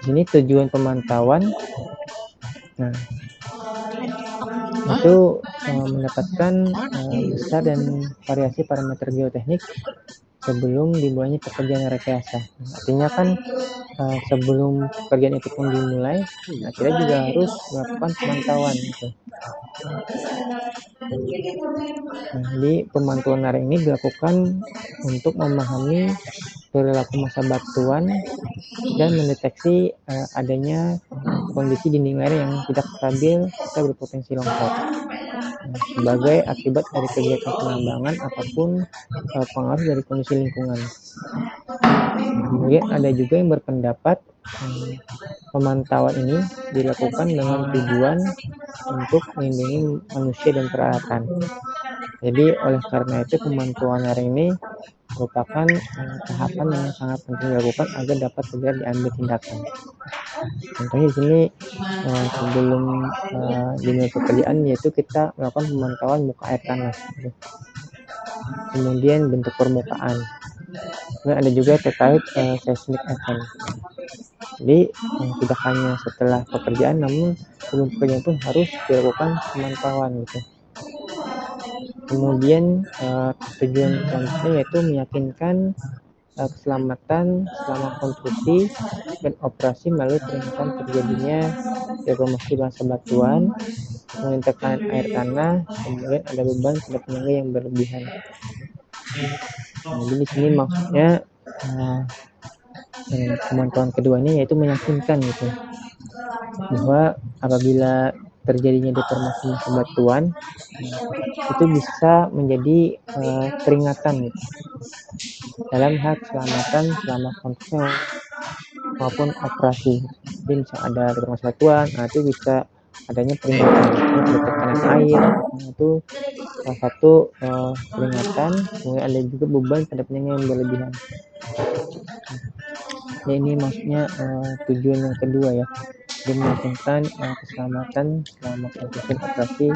Ini tujuan pemantauan, nah itu mendapatkan besar dan variasi parameter geoteknik sebelum dimulainya pekerjaan rekayasa. Artinya kan sebelum pekerjaan itu pun dimulai, nah kita juga harus melakukan pemantauan gitu. Nah, jadi pemantauan lereng ini dilakukan untuk memahami perilaku massa batuan dan mendeteksi adanya kondisi dinding lereng yang tidak stabil serta berpotensi longsor. Nah, sebagai akibat dari kegiatan penambangan ataupun pengaruh dari kondisi lingkungan. Kemudian ada juga yang berpendapat pemantauan ini dilakukan dengan tujuan untuk melindungi manusia dan peralatan. Jadi oleh karena itu pemantauan lereng ini merupakan tahapan yang sangat penting dilakukan agar dapat segera diambil tindakan. Contohnya di sini sebelum dimulai pekerjaan yaitu kita melakukan pemantauan muka air tanah. Kemudian bentuk permukaan. Kemudian ada juga terkait seismic event. Jadi tidak hanya setelah pekerjaan, namun sebelum pekerjaan pun harus dilakukan pemantauan gitu. Kemudian tujuan selanjutnya yaitu meyakinkan keselamatan selama konstruksi dan operasi melalui peringatan terjadinya deformasi massa batuan, kemudian tekanan air tanah, kemudian ada beban pada penyangga yang berlebihan. Nah, jadi di sini maksudnya pemantauan keduanya yaitu meyakinkan gitu bahwa apabila terjadinya deformasi massa batuan itu bisa menjadi peringatan gitu dalam hal keselamatan selama konstruksi maupun operasi. Jadi misal ada deformasi batuan, nah itu bisa adanya peringatan, ada tekanan air, nah itu salah satu peringatan. Kemudian ada juga beban pada penyangga yang berlebihan. Ya, ini maksudnya tujuan yang kedua ya, dia meyakinkan keselamatan selama konstruksi operasi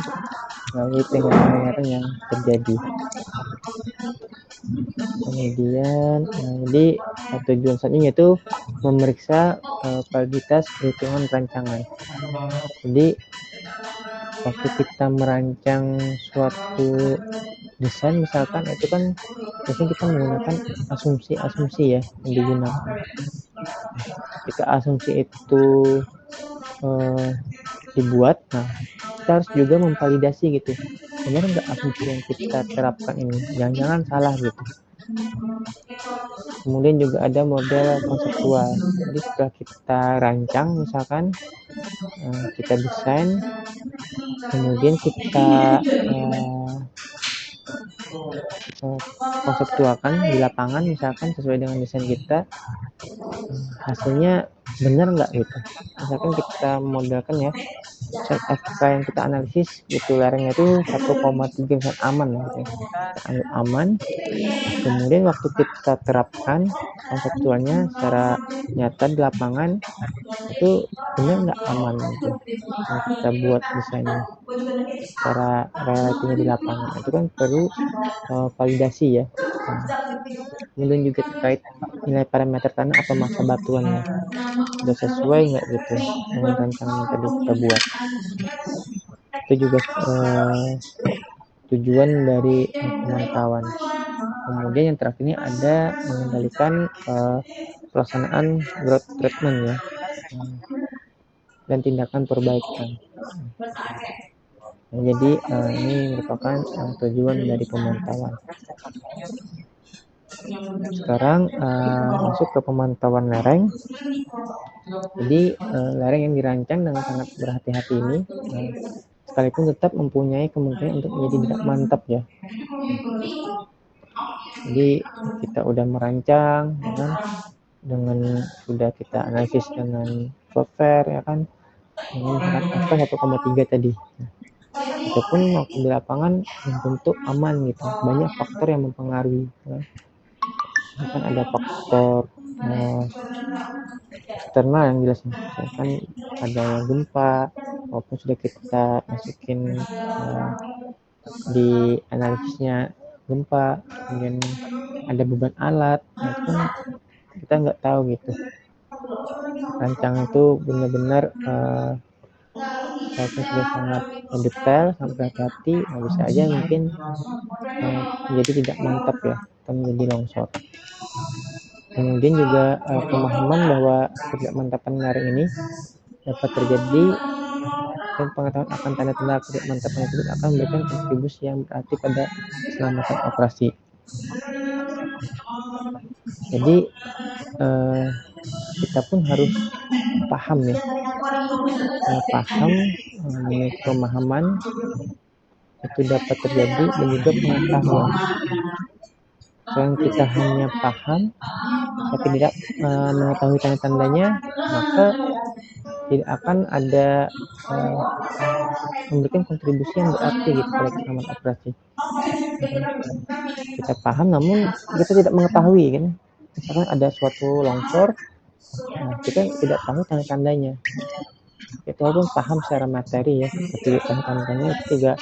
melalui peringatan-peringatan yang terjadi. Kemudian jadi tujuan selanjutnya itu memeriksa validitas perhitungan rancangan. Jadi waktu kita merancang suatu desain misalkan itu kan biasanya kita menggunakan asumsi-asumsi ya yang digunakan. Jika asumsi itu dibuat, nah kita harus juga memvalidasi gitu. Benar nggak asumsi yang kita terapkan ini? Jangan-jangan salah gitu. Kemudian juga ada model konseptual. Jadi setelah kita rancang misalkan kita desain, kemudian kita konseptualkan di lapangan misalkan sesuai dengan desain kita, hasilnya benar nggak gitu. Misalkan kita modelkan ya FK yang kita analisis gitu lerengnya itu 1,3 aman lah gitu. Kita anggap aman. Kemudian waktu kita terapkan konseptualnya secara nyata di lapangan itu benar nggak aman gitu. Yang kita buat desainnya secara realitinya di lapangan itu kan perlu validasi ya. Kemudian juga terkait nilai parameter tanah atau massa batuannya sudah sesuai nggak gitu dengan rancangan yang tadi kita buat. Itu juga tujuan dari pemantauan. Kemudian yang terakhir ini ada mengendalikan pelaksanaan growth treatment ya dan tindakan perbaikan. Nah, jadi ini merupakan tujuan dari pemantauan. Sekarang masuk ke pemantauan lereng. Jadi lereng yang dirancang dengan sangat berhati-hati ini sekalipun tetap mempunyai kemungkinan untuk menjadi tidak mantap ya. Jadi kita udah merancang ya kan, dengan sudah kita analisis dengan software ya kan, ini misalkan FK 1,3 tadi. Itu pun waktu di lapangan belum tentu aman gitu, banyak faktor yang mempengaruhi ya. Misalkan ada faktor eksternal yang jelas, misalkan ada gempa walaupun sudah kita masukin di analisisnya gempa, kemudian ada beban alat, nah itu kan kita nggak tahu gitu rancangan itu benar-benar layoutnya sudah sangat detail, sangat berhati-hati, nah bisa aja mungkin menjadi tidak mantap ya, atau menjadi longsor. Kemudian juga pemahaman bahwa ketidakmantapan lereng ini dapat terjadi, dan pengetahuan akan tanda-tanda ketidakmantapan tersebut akan memberikan kontribusi yang berarti pada keselamatan operasi. Jadi kita pun harus paham ya, memiliki pemahaman itu dapat terjadi, dan juga pengetahuan. Selain kita hanya paham tapi tidak mengetahui tanda-tandanya, maka tidak akan ada memberikan kontribusi yang berarti gitu pada keselamatan operasi. Kita paham namun kita tidak mengetahui kan. Misalkan ada suatu longsor, nah kita tidak tahu tanda-tandanya. Kita walaupun paham secara materi ya, tapi tidak tahu tanda-tandanya, itu juga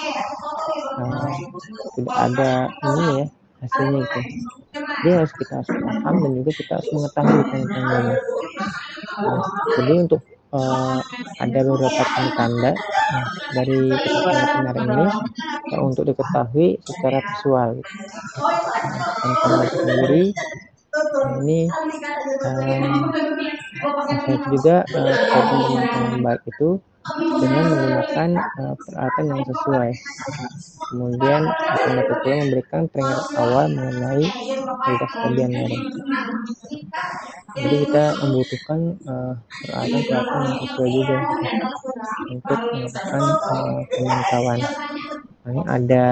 tidak ada ininya ya, hasilnya gitu. Jadi kita harus paham dan juga kita harus mengetahui tanda-tandanya. Jadi untuk ada beberapa tanda-tanda dari ketidakmantapan lereng ini untuk diketahui secara visual. Tanda-tanda itu sendiri ini saya juga program pemantauan yang baik itu dengan menggunakan peralatan yang sesuai. Kemudian akan dapat pula memberikan peringatan awal mengenai ketidakstabilan lereng. Jadi kita membutuhkan peralatan-peralatan yang sesuai juga gitu, untuk melakukan pemantauan. Nah, ini ada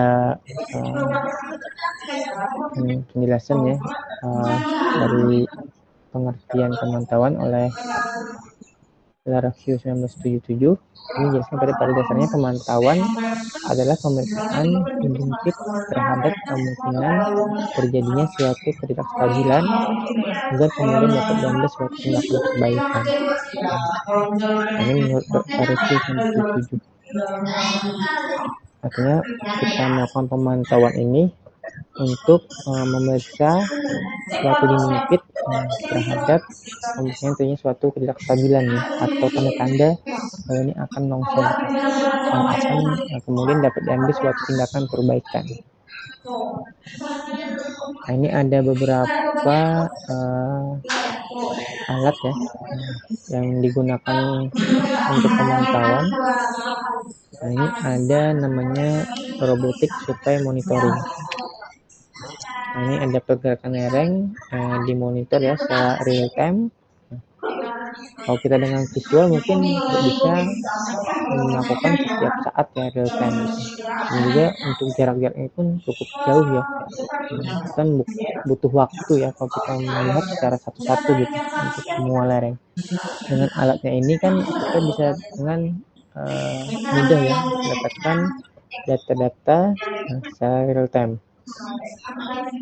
penjelasan ya dari pengertian pemantauan oleh Larreview 1977. Ini jelaskan pada dasarnya pemantauan adalah pemeriksaan menjangkit terhadap kemungkinan terjadinya suatu ketidakstabilan agar kemudian dapat diambil suatu tindakan perbaikan. Nah, ini menurut Larreview 1977. Artinya kita melakukan pemantauan ini untuk memeriksa suatu dinding pit terhadap kemungkinan terjadinya suatu ketidakstabilan ya, atau tanda-tanda bahwa ini akan longsor gitu, yang akan kemudian dapat diambil suatu tindakan perbaikan. Nah, ini ada beberapa alat ya yang digunakan untuk pemantauan. Nah, ini ada namanya robotic supply monitoring. Nah, ini ada pergerakan lereng dimonitor ya secara real time. Kalau kita dengan visual mungkin tidak bisa melakukan setiap saat ya real time gitu. Dan juga untuk jarak-jaraknya pun cukup jauh ya. Kan butuh waktu ya kalau kita melihat secara satu-satu gitu untuk semua lereng. Dengan alatnya ini kan kita bisa dengan mudah ya mendapatkan data-data secara real time.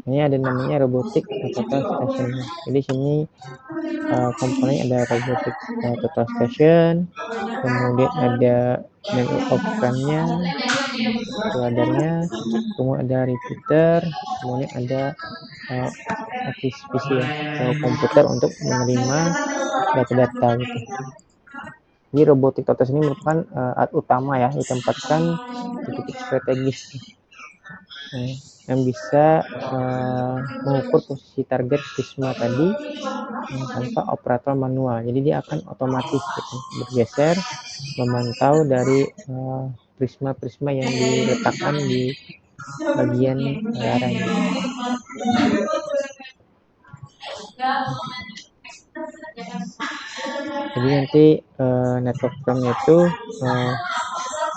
Ini ada namanya robotic total station. Jadi sini komponennya ada robotic total station, kemudian ada network of friend-nya, radarnya, kemudian ada repeater, kemudian ada office PC ya, atau komputer untuk menerima data-data gitu. Jadi robotic total ini merupakan alat utama ya, ditempatkan di titik strategis yang bisa mengukur posisi target prisma tadi tanpa operator manual. Jadi dia akan otomatis gitu, bergeser memantau dari prisma-prisma yang diletakkan di bagian lereng. Jadi nanti network frame itu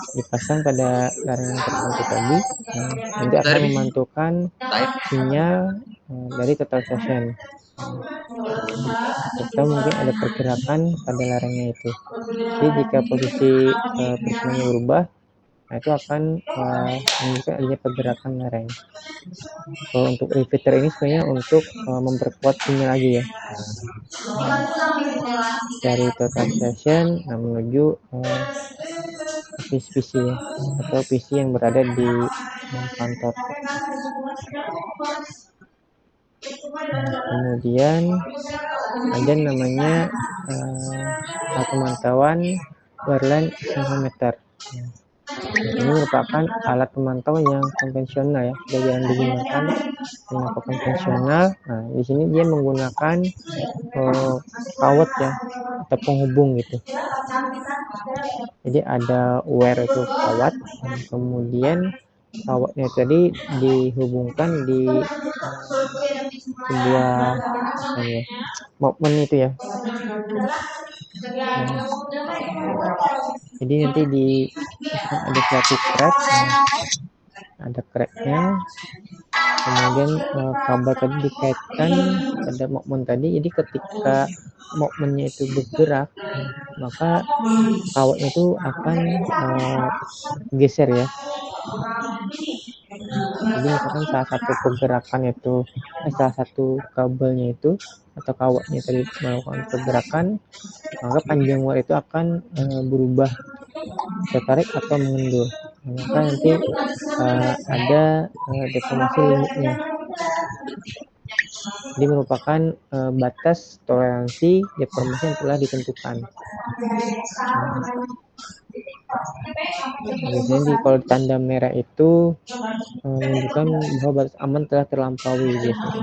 dipasang pada lereng tertentu tadi, nanti akan memantulkan sinyal dari total station, serta mungkin ada pergerakan pada lerengnya itu. Jadi jika posisi prismanya berubah, nah itu akan menunjukkan adanya pergerakan lereng. Kalau untuk repeater ini sebenarnya untuk memperkuat sinyal lagi ya, dari total station menuju office PC ya, atau PC yang berada di kantor. Kemudian ada namanya alat pemantauan wireline accelerometer. Nah, ini merupakan alat pemantau yang konvensional ya, sudah jarang digunakan. Kenapa konvensional? Nah, di sini dia menggunakan kawat ya, atau penghubung gitu. Jadi ada wire itu kawat, kemudian kawatnya tadi dihubungkan di sebuah movement itu ya. Nah, jadi nanti misalkan ada suatu crack, ada cracknya, kemudian kabel tadi dikaitkan pada movement tadi. Jadi ketika movementnya itu bergerak, maka kawatnya itu akan geser ya. Jadi misalkan salah satu pergerakan itu salah satu kabelnya itu atau kawatnya tadi melakukan pergerakan, maka panjang wire itu akan berubah tertarik atau mengendur. Maka nanti ada deformasi limitnya. Jadi merupakan batas toleransi deformasi yang telah ditentukan. Biasanya kalau tanda merah itu menunjukkan bahwa batas aman telah terlampaui biasanya.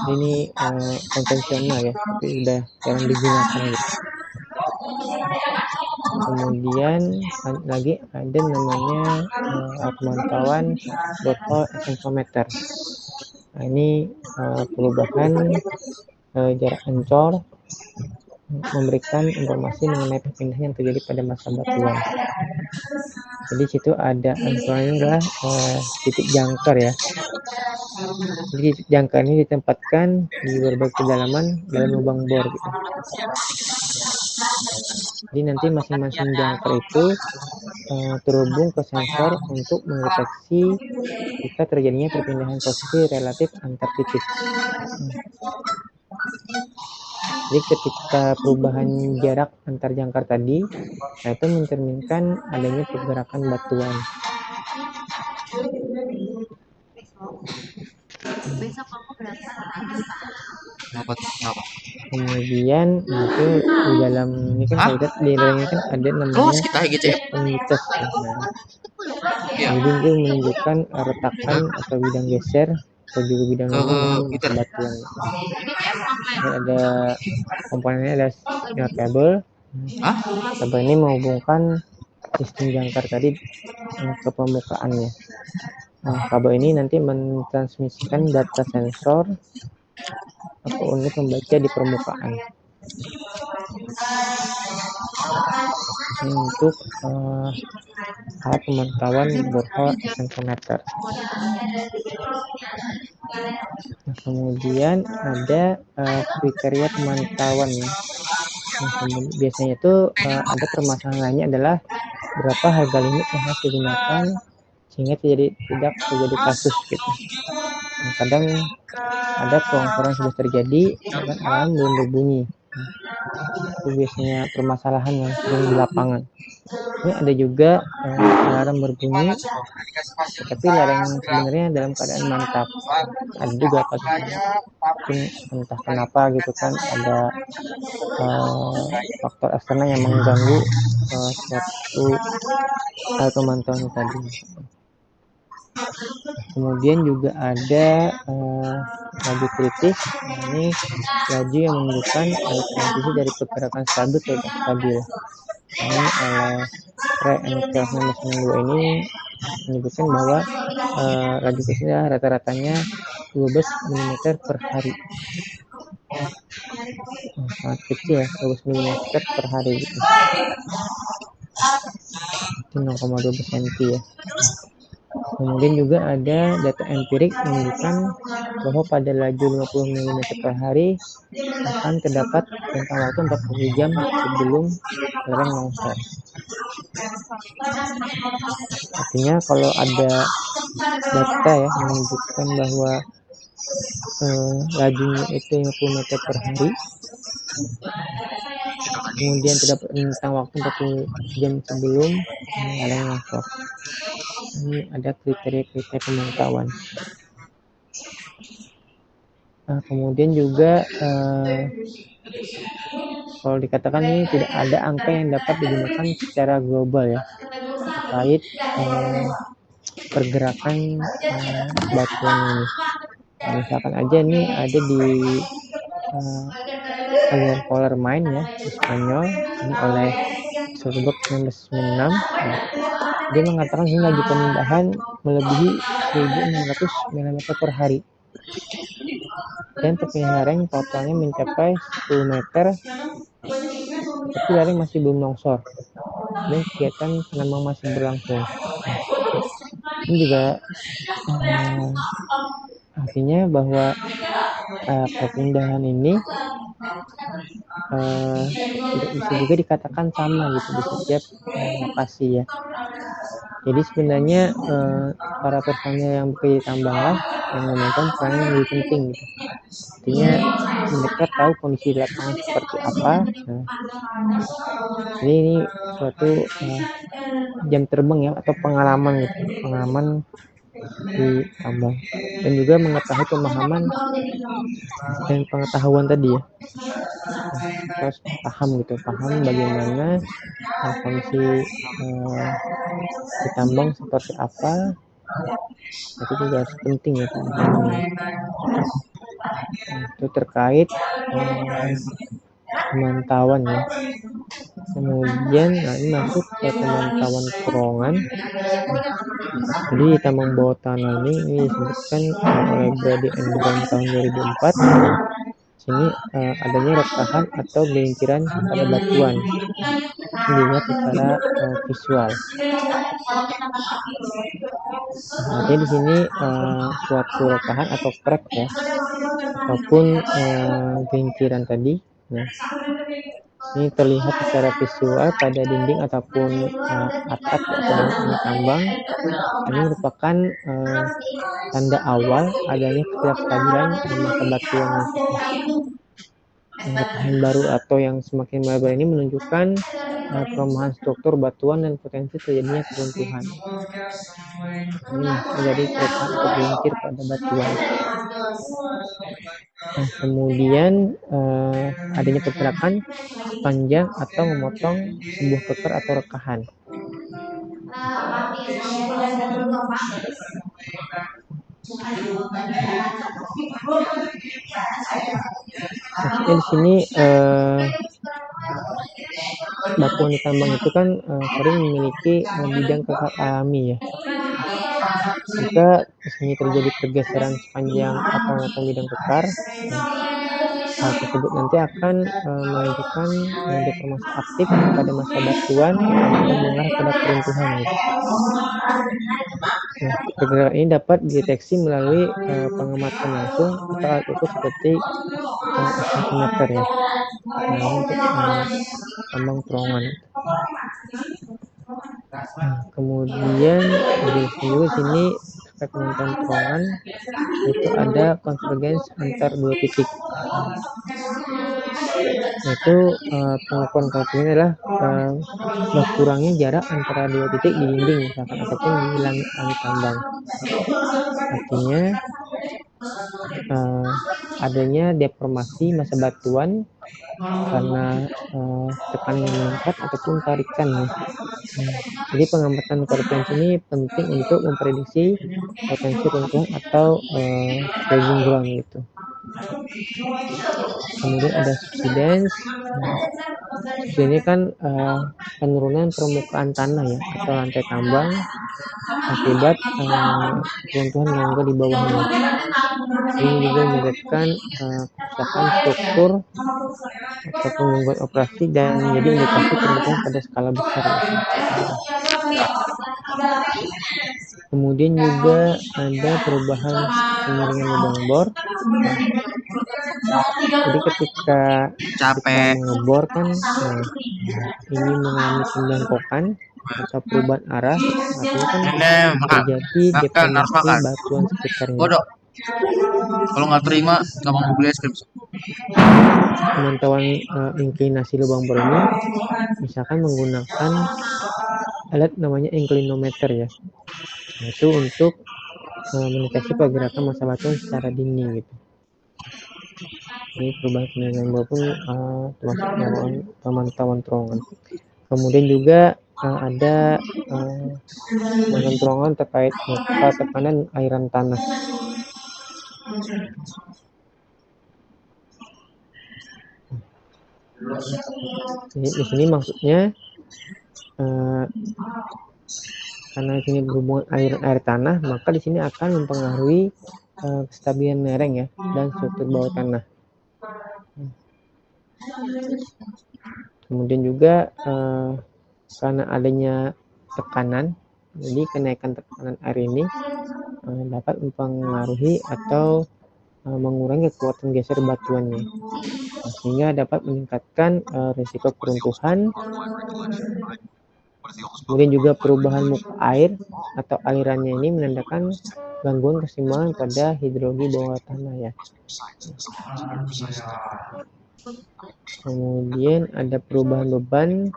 Ini konvensional ya, tapi sudah jarang digunakan gitu. Kemudian lagi ada namanya pemantauan borehole accelerometer. Nah, ini perubahan jarak ancor, memberikan informasi mengenai perpindahan yang terjadi pada masa batuan. Jadi situ ada ancornya adalah titik jangkar ya. Jadi titik jangkar ini ditempatkan di berbagai kedalaman dalam lubang bor gitu. Jadi nanti masing-masing jangkar itu terhubung ke sensor untuk mendeteksi jika terjadinya perpindahan posisi relatif antar titik. Jadi ketika perubahan jarak antar jangkar tadi, nah itu mencerminkan adanya pergerakan batuan. Besok aku berangkat. Kemudian itu di dalam ini kan kalau lihat di dalam ini kan ada namanya tectonitis. Nah, jadi itu menunjukkan retakan atau bidang geser atau juga bidang lubang dalam masa batuan. Ini ada komponennya, ada kabel. Kabel ini menghubungkan sistem jangkar tadi ke permukaannya. Nah, kabel ini nanti mentransmisikan data sensor atau unit pembaca di permukaan. Ini untuk alat pemantauan borehole accelerometer. Nah, kemudian ada kriteria pemantauan ya. Nah, biasanya itu ada permasalahan lainnya adalah berapa harga limit yang harus digunakan sehingga tidak terjadi kasus gitu. Nah, kadang ada pelongsoran sudah terjadi, bahkan alarm belum berbunyi. Nah, itu biasanya permasalahan yang sering di lapangan. Ini ada juga alarm berbunyi, tapi lereng sebenarnya dalam keadaan mantap. Ada juga kasusnya, mungkin entah kenapa gitu kan, ada faktor eksternal yang mengganggu suatu hal pemantauan tadi. Kemudian juga ada laju kritis. Nah, ini laju yang menunjukkan transisi dari pergerakan stabil ke tidak stabil. Ini oleh Ray and Charles 1992 ini menyebutkan bahwa laju kritisnya rata-ratanya 12 mm per hari. Sangat kecil ya, 12 mm per hari gitu. Itu 0,12 cm ya. Kemudian juga ada data empirik menunjukkan bahwa pada laju 50 mm per hari akan terdapat rentang waktu 40 jam sebelum lereng longsor. Artinya kalau ada data ya menunjukkan bahwa lajunya itu 50 meter per hari, kemudian terdapat rentang waktu 40 jam sebelum lereng longsor. Ini ada kriteria-kriteria pemantauan. Kemudian juga kalau dikatakan ini tidak ada angka yang dapat digunakan secara global ya terkait pergerakan batuan ini. Misalkan aja ini ada di aliran polar main ya di Spanyol ini oleh Solberg 1996 ya. Dia mengatakan ini laju pemindahan melebihi 1.600 mm per hari dan perpindahan lereng totalnya mencapai 10 meter, tapi lereng masih belum longsor dan kegiatan penambang masih berlangsung. Ini juga artinya bahwa perpindahan ini tidak bisa juga dikatakan sama gitu di setiap lokasi ya. Jadi sebenarnya para personil yang bekerja di tambang lah yang memainkan peran yang lebih penting gitu. Artinya mereka tahu kondisi di lapangan seperti apa. Jadi ini suatu jam terbang ya atau pengalaman gitu, pengalaman di tambang dan juga mengetahui pemahaman dan pengetahuan tadi ya. Kita harus paham gitu, paham bagaimana kondisi di tambang seperti apa. Itu juga harus penting ya pemahamannya. Itu terkait pemantauan ya. Kemudian ini masuk ke pemantauan terowongan. Jadi di tambang bawah tanah ini disebutkan oleh Brady and Brown tahun 2004. Sini adanya rekahan atau gelinciran pada batuan dilihat secara visual. Artinya di sini suatu rekahan atau crack ya ataupun gelinciran tadi. Nah, ini terlihat secara visual pada dinding ataupun atap atau anak tambang. Ini merupakan tanda awal adanya ketidakstabilan masa batuan maksudnya. Rekahan baru atau yang semakin melebar ini menunjukkan pelemahan struktur batuan dan potensi terjadinya keruntuhan. Ini masih terjadi kerekahan atau gelincir pada batuan. Kemudian adanya pergerakan sepanjang atau memotong sebuah keker atau rekahan. Maksudnya di sini batuan di tambang itu kan sering memiliki bidang kekar alami ya. Jika di sini terjadi pergeseran sepanjang atau memotong bidang kekar, hal tersebut nanti akan menunjukkan deformasi aktif pada masa batuan dan mengarah pada keruntuhan gitu. Nah, pergerakan ini dapat dideteksi melalui pengamatan langsung atau alat ukur seperti oximeter ya. Nah, untuk tambang terowongan. Kemudian dijelaskan juga sini terkait pemantauan terowongan itu ada konvergensi antar dua titik. Yaitu pengukuran konvergensi adalah berkurangnya jarak antara dua titik di dinding misalkan ataupun di langit tambang. Artinya adanya deformasi masa batuan karena tekanan yang meningkat ataupun tarikan ya. Jadi pengamatan konvergensi ini penting untuk memprediksi potensi runtuhan atau freezing ground gitu. Kemudian ada subsidence. Subsidence kan penurunan permukaan tanah ya atau lantai tambang akibat runtuhan longga di bawahnya. Ini juga menyebabkan kerusakan struktur ataupun gangguan operasi dan menjadi indikasi keruntuhan pada skala besar. Kemudian juga ada perubahan kemiringan lubang bor. Jadi ketika mengebor kan, ini mengalami pembengkokan atau perubahan arah, artinya kan terjadi deformasi batuan sekitarnya. Kalau nggak terima, nggak mau beli es krim. Pemantauan inklinasi lubang bor ini misalkan menggunakan alat namanya inclinometer ya, itu untuk mendeteksi pergerakan masa batuan secara dini gitu. Ini perubahan kenyamanan bawah pun termasuk melakukan pemantauan terowongan. Kemudian juga ada pemantauan terowongan terkait muka, tekanan, airan tanah. Jadi di sini maksudnya karena di sini berhubungan air tanah, maka di sini akan mempengaruhi kestabilan lereng ya dan struktur bawah tanah. Kemudian juga karena adanya tekanan, jadi kenaikan tekanan air ini dapat mempengaruhi atau mengurangi kekuatan geser batuannya, sehingga dapat meningkatkan risiko keruntuhan. Kemudian juga perubahan muka air atau alirannya ini menandakan gangguan keseimbangan pada hidrologi bawah tanah ya. Kemudian ada perubahan beban,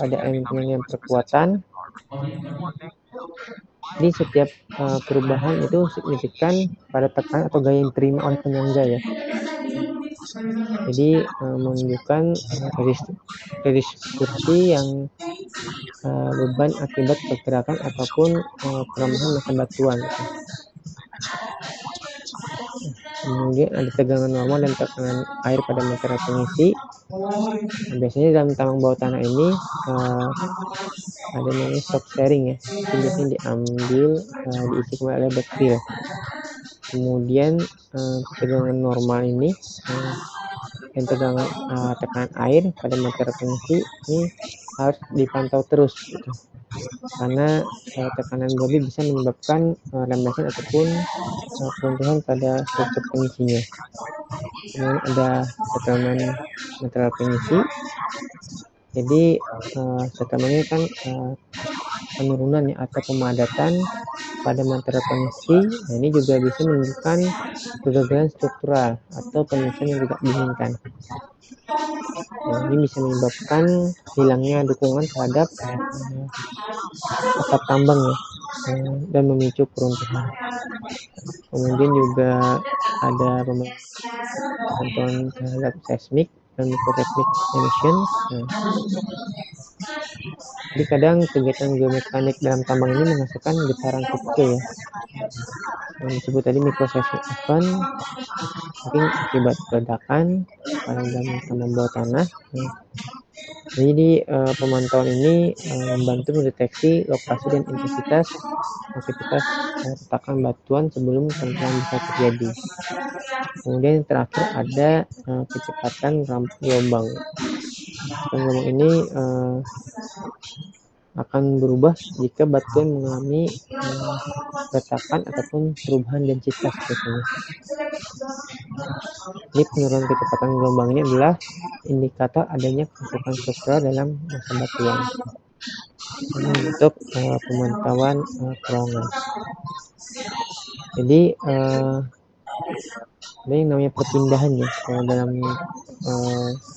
ada elemen penyangga perkuatan. Jadi setiap perubahan itu signifikan pada tekanan atau gaya yang diterima oleh penyangga ya. Jadi menunjukkan rediskursi yang beban akibat pergerakan ataupun pelemahan massa batuan gitu. Kemudian ada tegangan normal dan tekanan air pada material pengisi. Biasanya dalam tambang bawah tanah ini ada namanya shock sharing ya. Itu biasanya diambil diisi kembali oleh backfill. Kemudian tegangan normal ini dan tegangan tekanan air pada material pengisi ini harus dipantau terus gitu. Karena tekanan berlebih bisa menyebabkan rembesan ataupun keruntuhan pada struktur pengisinya. Kemudian ada settlement material pengisi. Jadi settlement ini kan penurunan ya atau pemadatan pada material pengisi. Nah, ini juga bisa menunjukkan kegagalan struktural atau penyelesaian yang tidak diinginkan. Nah, ini bisa menyebabkan hilangnya dukungan terhadap atap tambang ya dan memicu keruntuhan. Kemudian juga ada pemantauan terhadap seismik dan microseismic emissions. Jadi kadang kegiatan geomekanik dalam tambang ini menghasilkan getaran kecil ya, yang disebut tadi microseismic event, mungkin akibat ledakan pada dalam tambang bawah tanah. Jadi pemantauan ini membantu mendeteksi lokasi dan intensitas aktivitas retakan batuan sebelum keruntuhan bisa terjadi. Kemudian yang terakhir ada kecepatan gelombang. Kecepatan gelombang ini akan berubah jika batuan mengalami retakan ataupun perubahan densitas biasanya. Jadi penurunan kecepatan gelombang ini adalah indikator adanya kerusakan struktural dalam massa batuan. Ini untuk pemantauan terowongan. Jadi ada yang namanya perpindahan ya dalam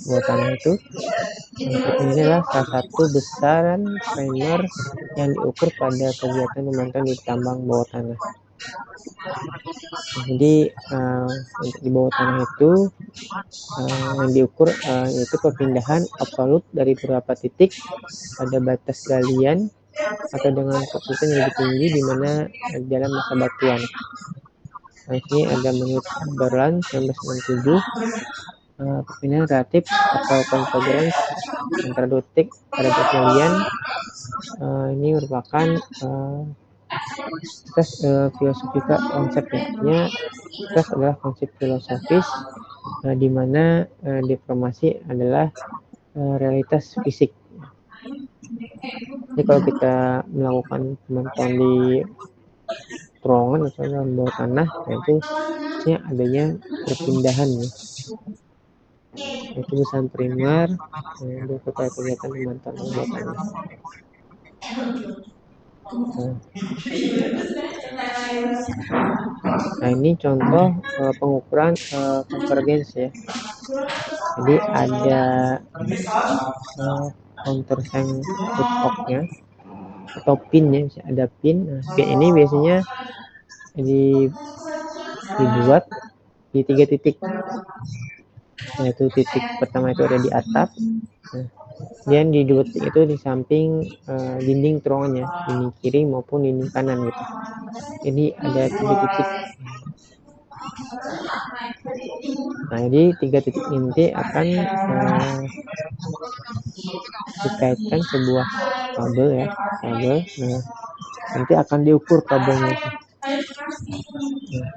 bawah tanah itu. Perpindahan adalah salah satu besaran primer yang diukur pada kegiatan pemantauan di tambang bawah tanah. Jadi untuk di bawah tanah itu yang diukur yaitu perpindahan absolut dari beberapa titik pada batas galian atau dengan kesulitan yang lebih tinggi di mana dalam massa batuan. Nah, ini ada menurut Berland 1997 perpindahan relatif atau convergence antara dua titik pada batas galian ini merupakan filosofika konsep ya. Artinya stress adalah konsep filosofis di mana deformasi adalah realitas fisik. Jadi kalau kita melakukan pemantauan di terowongan atau dalam bawah tanah, nah itu adanya perpindahan ya. Itu besaran primer berupa kegiatan pemantauan dalam bawah tanah. Nah ini contoh pengukuran konvergensi ya. Jadi ada countersink foothook-nya atau pin ya, bisa ada pin. Nah, pin ini biasanya dibuat di 3 titik. yaitu titik pertama itu ada di atap, dan di 2 titik itu di samping dinding terowongannya, dinding kiri maupun dinding kanan gitu. Jadi ada 3 titik. Nah, jadi 3 titik ini nanti akan dikaitkan sebuah kabel ya, kabel. Nah, nanti akan diukur kabelnya itu. Nah,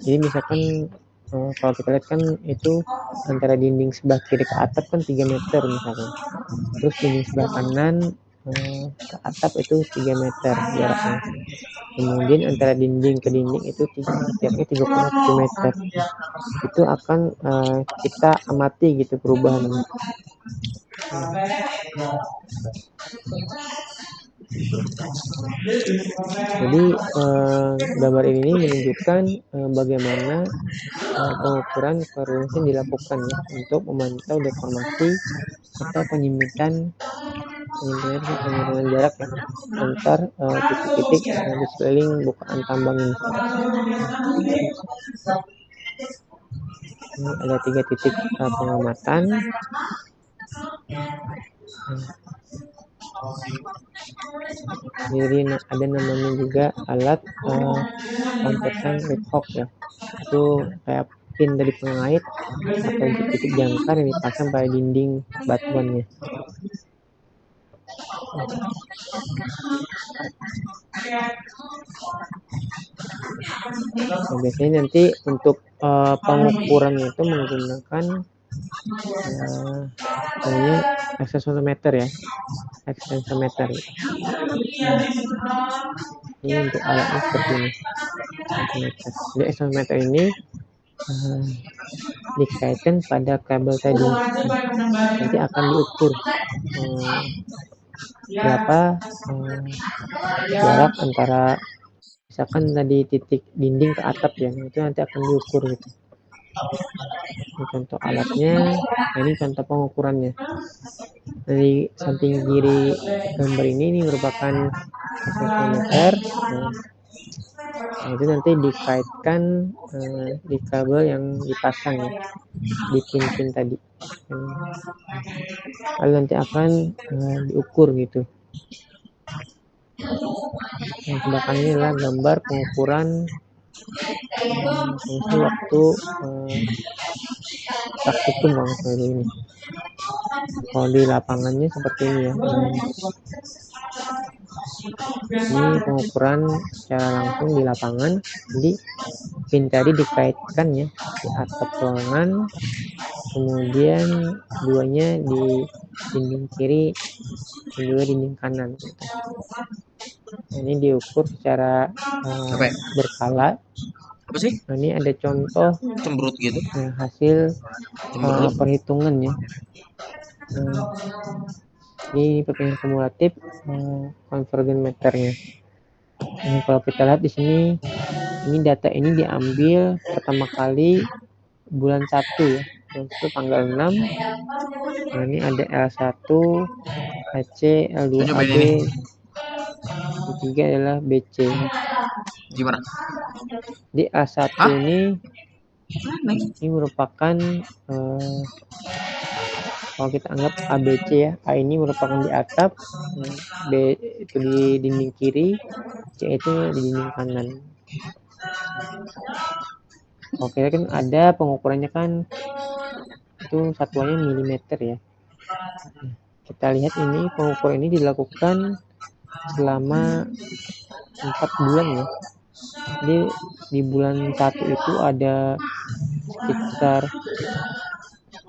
jadi misalkan kalau kita lihat kan itu antara dinding sebelah kiri ke atap kan 3 meter misalkan. Terus dinding sebelah kanan ke atap itu 3 meter jaraknya. Kemudian antara dinding ke dinding itu jaraknya 3,7 meter. Itu akan kita amati gitu perubahannya. Jadi gambar ini menunjukkan bagaimana pengukuran koordinasi dilakukan ya untuk memantau deformasi atau penyempitan jarak ya antar titik-titik di sekeliling bukaan tambang ini. Ini ada 3 titik pengamatan. Jadi ada namanya juga alat conversion Red Hawk ya. Itu kayak pin dari pengait atau titik jangkar yang dipasang pada dinding batuannya. Nah, biasanya nanti untuk pengukurannya itu menggunakan namanya extensometer ya, extensometer. Ini untuk alatnya seperti ini, extensometer. Jadi extensometer ini dikaitkan pada kabel tadi. Nanti akan diukur berapa jarak antara misalkan tadi titik dinding ke atap ya, itu nanti akan diukur gitu. Ini contoh alatnya, nah ini contoh pengukurannya. Dari samping kiri gambar ini merupakan extensometer. Nah, itu nanti dikaitkan di kabel yang dipasang ya, di pin-pin tadi. Lalu nanti akan diukur gitu. Yang sebelah kanan ini adalah gambar pengukuran fungsi waktu praktikum kalau ini. Kalau di lapangannya seperti ini ya. Ini pengukuran secara langsung di lapangan. Jadi pin tadi dikaitkan ya di atap ruangan, kemudian duanya di dinding kiri dan juga dinding kanan gitu. Nah, ini diukur secara berkala. Apa sih? Nah, ini ada contoh cemberut gitu hasil perhitungannya. Ini perhitungan kumulatif konvergen meternya. Ini kalau kita lihat di sini, ini data ini diambil pertama kali bulan 1 ya, bulan 1 tanggal 6. Nah, ini ada L1, AC, L2AB, L3 adalah BC. Gimana? Di A1 ini merupakan kalau kita anggap ABC ya, A ini merupakan di atap, B itu di dinding kiri, C itu di dinding kanan. Oke, kan ada pengukurannya kan itu satuannya milimeter ya. Kita lihat ini pengukuran ini dilakukan selama 4 bulan ya. Jadi di bulan 1 itu ada sekitar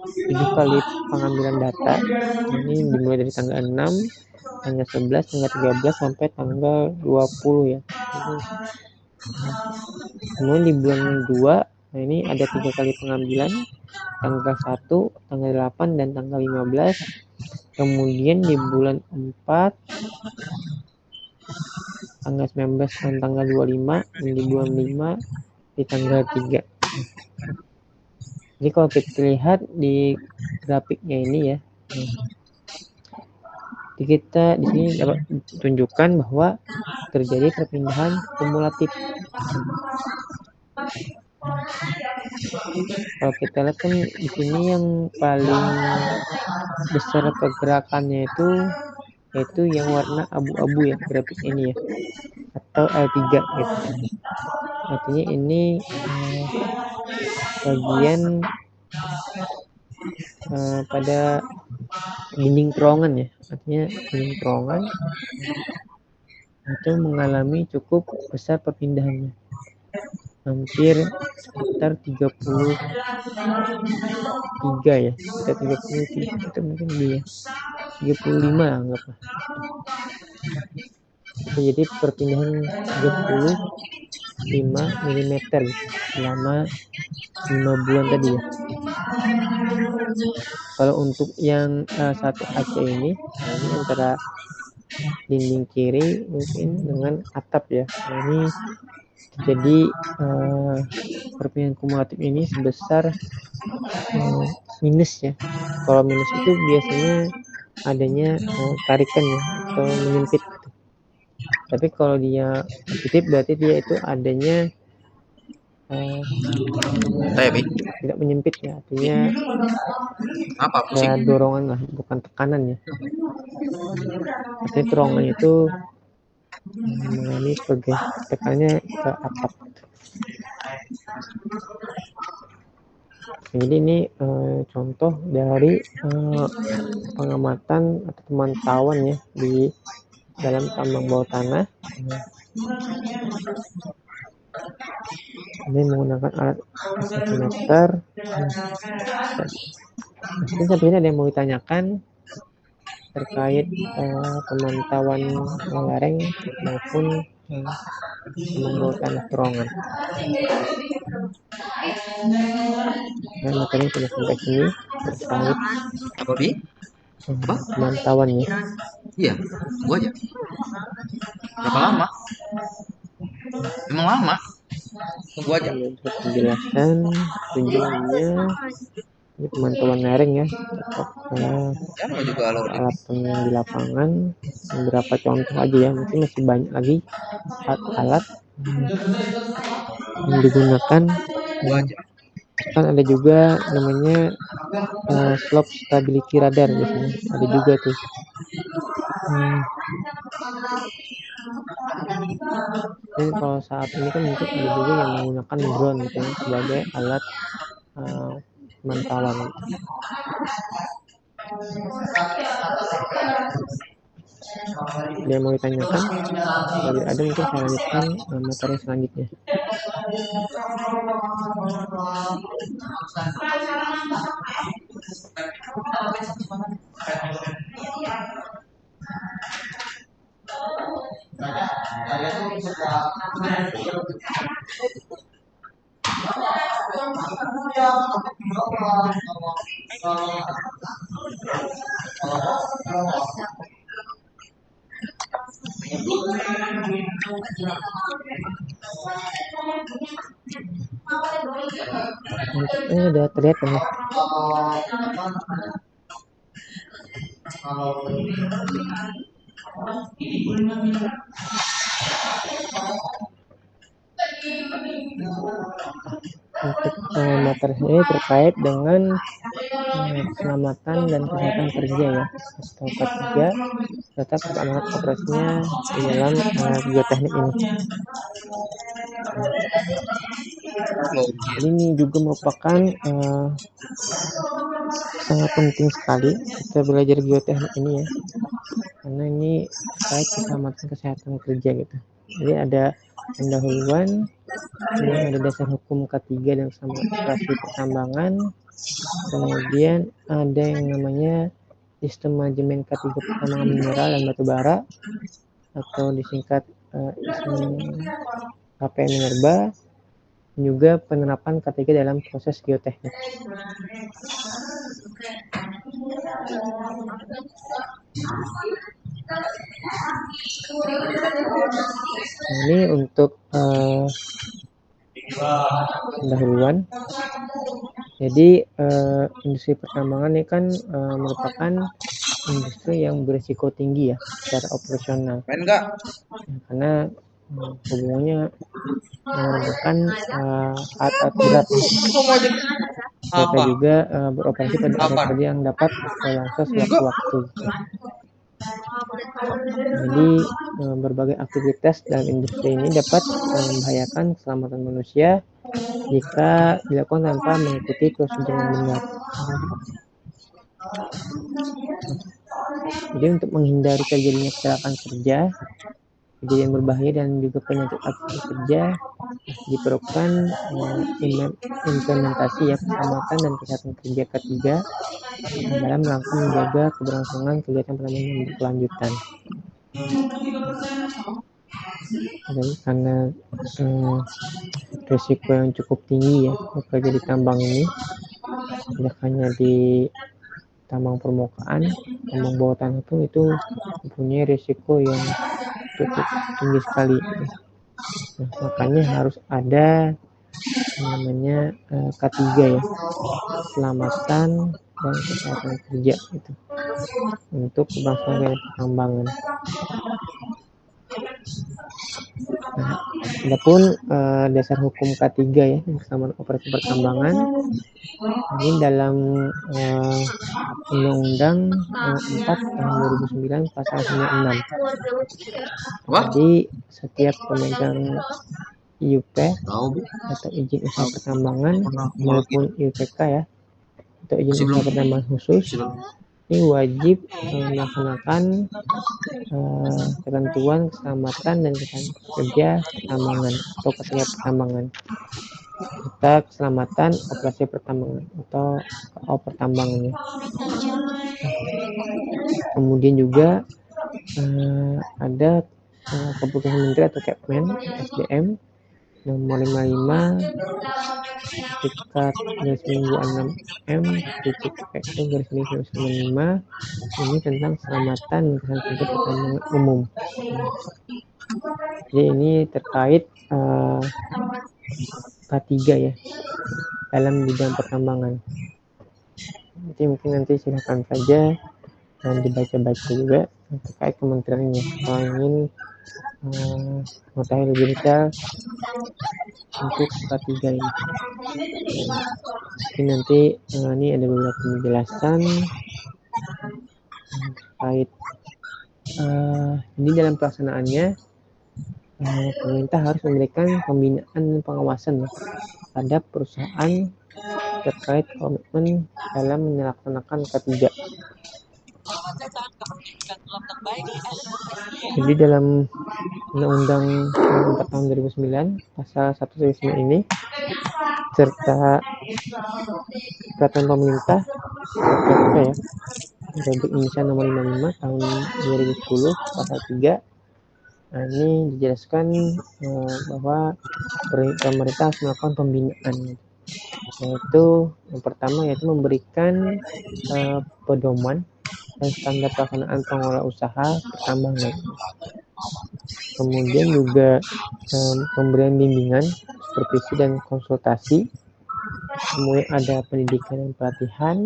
7 kali pengambilan data. Ini dimulai dari tanggal 6, tanggal 11, tanggal 13 sampai tanggal 20 ya. Kemudian di bulan 2, nah ini ada 3 kali pengambilan, tanggal 1, tanggal 8 dan tanggal 15. Kemudian di bulan 4, tanggal 19 dan tanggal 25, dan di bulan 5 di tanggal 3. Jadi kalau kita lihat di grafiknya ini ya, kita di sini dapat tunjukkan bahwa terjadi perpindahan kumulatif. Kalau kita lihat kan di sini yang paling besar pergerakannya itu yaitu yang warna abu-abu ya, grafik ini ya, atau L3 gitu. Artinya ini bagian pada dinding terowongan ya, artinya dinding terowongan itu mengalami cukup besar perpindahannya, hampir sekitar 33 ya, sekitar 33 itu mungkin dia 35 anggaplah. Jadi perpindahan 35 mm gitu selama 5 bulan tadi ya. Kalau untuk yang satu AC ini, nah ini antara dinding kiri mungkin dengan atap ya. Nah ini jadi perpindahan kumulatif ini sebesar minus ya. Kalau minus itu biasanya adanya tarikan ya atau menyempit gitu. Tapi kalau dia positif berarti dia itu adanya tidak menyempit ya, artinya apa pusing? ada dorongan lah, bukan tekanan ya. Artinya terowongan itu mengalami tekanannya ke atap. Jadi ini contoh dari pengamatan atau pemantauan ya di dalam tambang bawah tanah. Ini menggunakan alat sentimeter. Mungkin sampai ini ada yang mau ditanyakan terkait pemantauan lereng maupun tambang bawah tanah terowongan. Nah, materinya sudah sampai sini terkait pemantauannya. Iya, gua aja. Berapa lama? Emang lama? Tunggu aja. Untuk penjelasan tujuannya ini pemantauan lereng ya, peralatan di lapangan, beberapa contoh aja ya, mungkin masih banyak lagi alat yang digunakan. Kan ada juga namanya slope stability radar biasanya, ada juga tuh. Dan kalau saat ini kan mungkin ada juga yang menggunakan drone gitu ya, sebagai alat pemantauan. Dia mau ditanyakan, kalau ada mungkin saya lanjutkan materi selanjutnya. Udah terlihat kan ya? Untuk materi ini terkait dengan keselamatan dan kesehatan kerja ya, atau K3 serta keamanan operasinya di dalam geoteknik ini. Jadi ini juga merupakan sangat penting sekali kita belajar geoteknik ini ya, karena ini terkait keselamatan kesehatan kerja gitu. Jadi ada pendahuluan, kemudian ada dasar hukum K3 dan keselamatan operasi pertambangan, kemudian ada yang namanya sistem manajemen K3 pertambangan mineral dan batu bara atau disingkat KPM Minerba, juga penerapan K3 dalam proses geoteknik. Nah, ini untuk pendahuluan. Jadi industri pertambangan ini kan merupakan industri yang berisiko tinggi ya secara operasional. Karena hubungannya merupakan alat berat. Mereka Apa? juga beroperasi pada area Apa? kerja yang dapat longsor sewaktu-waktu. Jadi berbagai aktivitas dalam industri ini dapat membahayakan keselamatan manusia jika dilakukan tanpa mengikuti prosedur yang benar. Jadi untuk menghindari terjadinya kecelakaan kerja, kejadian berbahaya dan juga penyakit akibat kerja, diperlukan implementasi ya keselamatan dan kesehatan kerja ketiga dalam rangka menjaga keberlangsungan kegiatan pertambangan yang berkelanjutan. Jadi karena risiko yang cukup tinggi ya bekerja di tambang ini, tidak hanya di tambang permukaan, tambang bawah tanah pun itu mempunyai risiko yang cukup tinggi sekali. Nah, makanya harus ada namanya K3 ya, keselamatan dan kesehatan kerja itu untuk keberlangsungan pertambangan. Nah, adapun dasar hukum K3 ya, keselamatan operasi pertambangan ini dalam Undang-Undang 4 tahun 2009 pasal 96. Jadi setiap pemegang IUP atau izin usaha pertambangan maupun IUPK ya atau izin usaha pertambangan khusus ini wajib melaksanakan ketentuan keselamatan dan kesehatan kerja pertambangan atau K3 pertambangan serta keselamatan operasi pertambangan atau KO pertambangannya. Kemudian juga ada keputusan menteri atau Kepmen SDM nomor 55 tiket garis miring 26M titik PE garis miring 1995 ini tentang keselamatan dan kesehatan kerja pertambangan umum. Jadi ini terkait K3 ya dalam bidang pertambangan. Jadi mungkin nanti silakan saja dan dibaca-baca juga terkait kementeriannya kalau ingin mengetahui lebih detail untuk K3 ini. Mungkin nanti ini ada beberapa penjelasan terkait jadi dalam pelaksanaannya pemerintah harus memberikan pembinaan dan pengawasan ya, terhadap perusahaan terkait komitmen dalam melaksanakan K3. Jadi dalam Undang-Undang 4 tahun 2009 pasal 119 ini serta peraturan pemerintah PP ya Republik Indonesia nomor 55 tahun 2010 pasal 3. Nah, ini dijelaskan bahwa pemerintah harus melakukan pembinaan, yaitu yang pertama yaitu memberikan pedoman dan standar pelaksanaan pengelola usaha pertambangan. Kemudian juga pemberian bimbingan, supervisi dan konsultasi. Kemudian ada pendidikan dan pelatihan.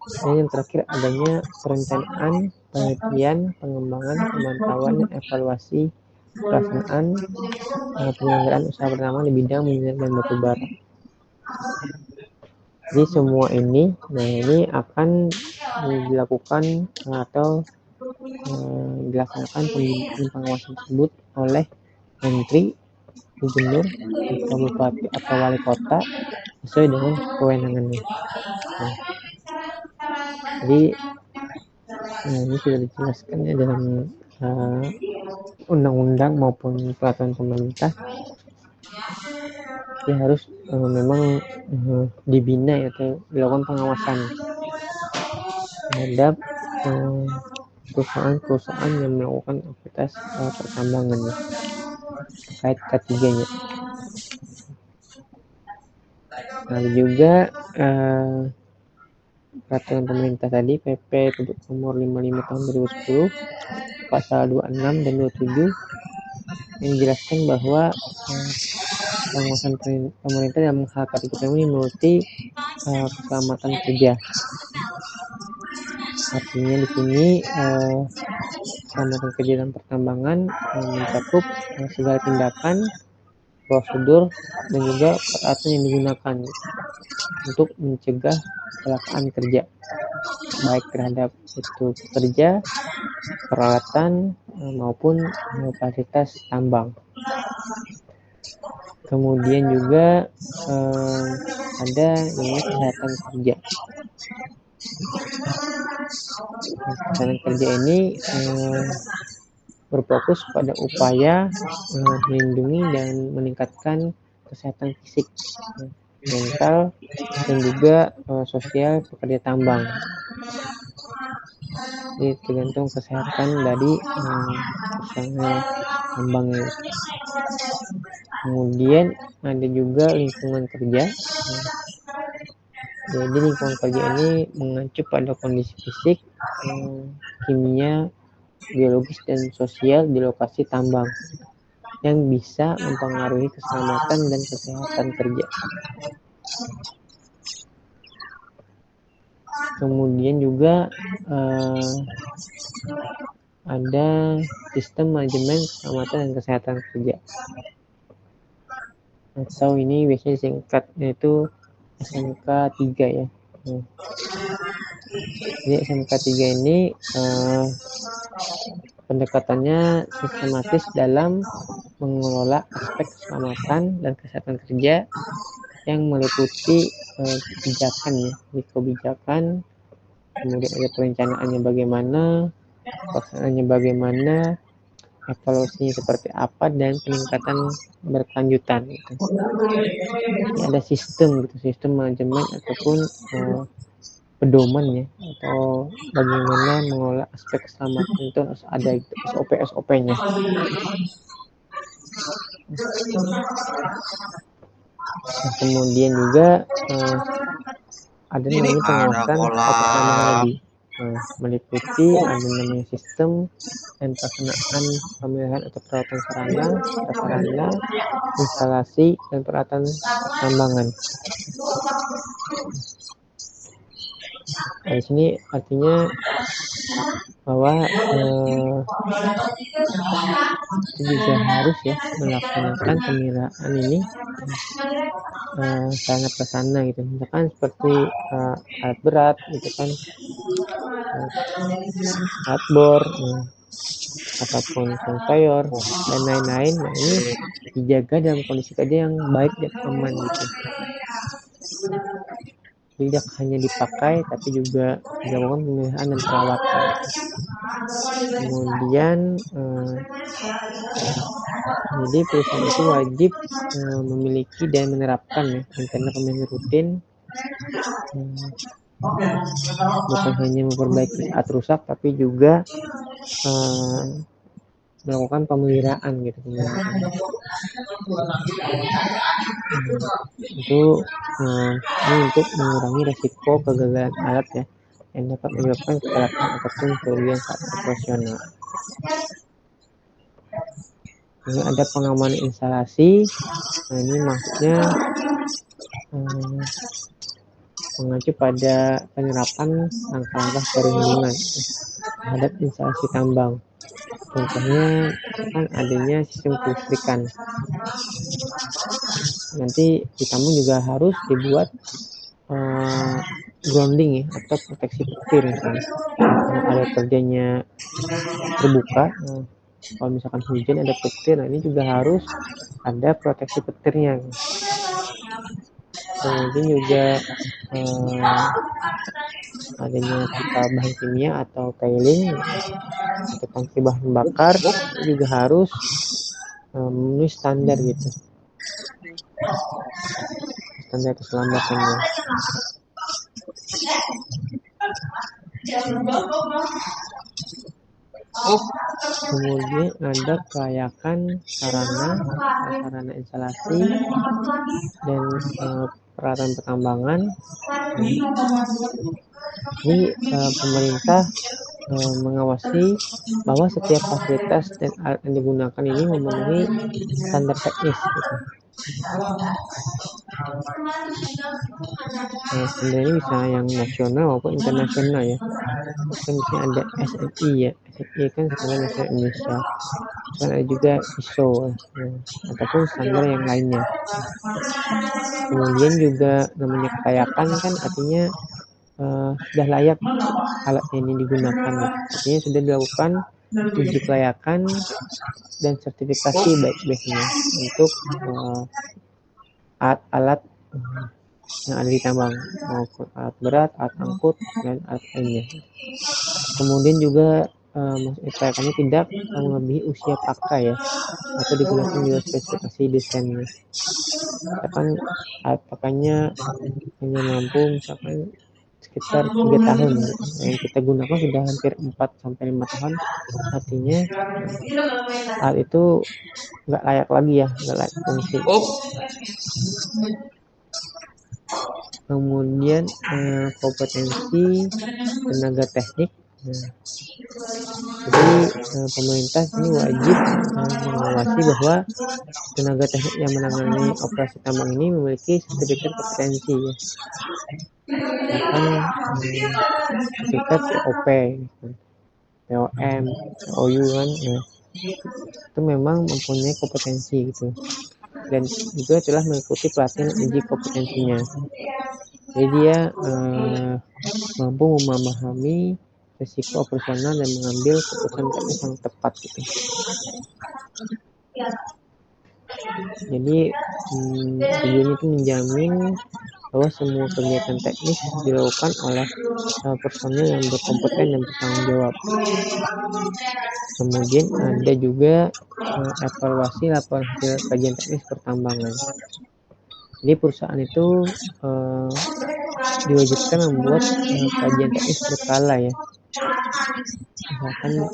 Dan yang terakhir adanya perencanaan, penelitian, pengembangan, pemantauan dan evaluasi pelaksanaan penyelenggaraan usaha pertambangan di bidang minyak dan batu bara. Jadi semua ini, ini akan dilakukan atau dilaksanakan pembinaan pengawasan tersebut oleh menteri, gubernur, atau bupati atau wali kota sesuai dengan kewenangannya. Jadi ini sudah dijelaskan ya dalam undang-undang maupun peraturan pemerintah. Dia harus memang dibina atau dilakukan pengawasan terhadap perusahaan-perusahaan yang melakukan aktivitas pertambangan ya, terkait K3-nya. Lalu juga peraturan pemerintah tadi PP nomor 55 tahun 2010 pasal 26 dan 27 yang menjelaskan bahwa pengawasan pemerintah dalam hal K3 ini meliputi keselamatan kerja. Artinya di sini keselamatan kerja dan pertambangan mencakup segala tindakan, prosedur, dan juga peralatan yang digunakan gitu, untuk mencegah kecelakaan kerja, baik terhadap itu pekerja, peralatan, maupun fasilitas tambang. Kemudian juga ada namanya kesehatan kerja. Kesehatan kerja ini berfokus pada upaya melindungi dan meningkatkan kesehatan fisik, mental, dan juga sosial pekerja tambang. Jadi tergantung kesehatan dari personel tambangnya. Kemudian ada juga lingkungan kerja. Jadi lingkungan kerja ini mengacu pada kondisi fisik, kimia, biologis, dan sosial di lokasi tambang yang bisa mempengaruhi keselamatan dan kesehatan kerja. Kemudian juga ada sistem manajemen keselamatan dan kesehatan kerja, atau ini biasanya singkatnya itu SMK 3 ya. Jadi SMK 3 ini pendekatannya sistematis dalam mengelola aspek keselamatan dan kesehatan kerja yang meliputi kebijakan, kemudian ada perencanaannya bagaimana, pelaksanaannya bagaimana, evaluasinya seperti apa, dan peningkatan berkelanjutan gitu. Ini ada sistem gitu, sistem manajemen ataupun pedoman ya, atau bagaimana mengelola aspek keselamatan itu harus ada gitu, SOP-nya. Nah, kemudian juga ada namanya pengawasan keselamatan tadi, meliputi ada namanya sistem dan pelaksanaan pemeliharaan atau perawatan sarana, prasarana, instalasi, dan peralatan pertambangan. Nah, di sini artinya bahwa itu juga harus ya melaksanakan pemeliharaan ini sarana prasarana gitu, misalkan seperti alat berat gitu kan, alat bor, ataupun konveyor dan lain-lain. Nah, ini dijaga dalam kondisi kerja yang baik dan aman gitu. Tidak hanya dipakai tapi juga dilakukan pemeliharaan dan perawatan. Kemudian jadi perusahaan itu wajib memiliki dan menerapkan ya rencana pemeliharaan rutin, bukan hanya memperbaiki saat rusak tapi juga melakukan pemeliharaan gitu, itu ini untuk mengurangi resiko kegagalan alat ya yang dapat menyebabkan kecelakaan ataupun kerugian saat operasional. Ini ada pengamanan instalasi. Nah, ini maksudnya mengacu pada penerapan langkah-langkah perlindungan terhadap instalasi tambang. Contohnya kan adanya sistem kelistrikan. Nanti di tambang juga harus dibuat grounding ya, atau proteksi petir misalnya. Karena ada kerjanya terbuka, kalau misalkan hujan ada petir, nah ini juga harus ada proteksi petirnya. Kemudian juga adanya pipa bahan kimia atau tailing atau tangki bahan bakar, itu juga harus memenuhi standar gitu, standar keselamatannya. Kemudian ada kelayakan sarana instalasi dan peralatan pertambangan. Ini pemerintah mengawasi bahwa setiap fasilitas dan alat yang digunakan ini memenuhi standar teknis gitu. Standar ini bisa yang nasional maupun internasional ya. Kan misalnya ada SNI ya, SNI kan standar nasional Indonesia. Kan ada juga ISO ataupun standar yang lainnya. Kemudian juga namanya kelayakan kan artinya sudah layak alatnya ini digunakan gitu. Artinya sudah dilakukan uji kelayakan dan sertifikasi baik-baiknya untuk alat-alat yang ada di tambang maupun alat berat, alat angkut dan alat lainnya. Kemudian juga kelayakannya tidak melebihi usia pakai ya, atau digunakan di luar spesifikasi desainnya. Misalkan alat pakainya hanya mampu misalkan sekitar 3 tahun gitu. Yang kita gunakan sudah hampir 4-5 tahun, artinya alat itu nggak layak lagi ya, nggak layak fungsi. Kemudian kompetensi tenaga teknik. Jadi pemerintah ini wajib mengawasi bahwa tenaga teknik yang menangani operasi tambang ini memiliki sertifikat kompetensi ya. Misalkan sertifikat POP, POM, POU kan, itu memang mempunyai kompetensi gitu. Dan juga telah mengikuti pelatihan uji kompetensinya. Jadi dia mampu memahami risiko operasional dan mengambil keputusan teknis yang tepat gitu. Jadi tujuannya itu menjamin bahwa semua kegiatan teknis dilakukan oleh personil yang berkompeten dan bertanggung jawab. Kemudian ada juga evaluasi laporan hasil kajian teknis pertambangan. Jadi perusahaan itu diwajibkan membuat kajian teknis berkala ya. Misalkan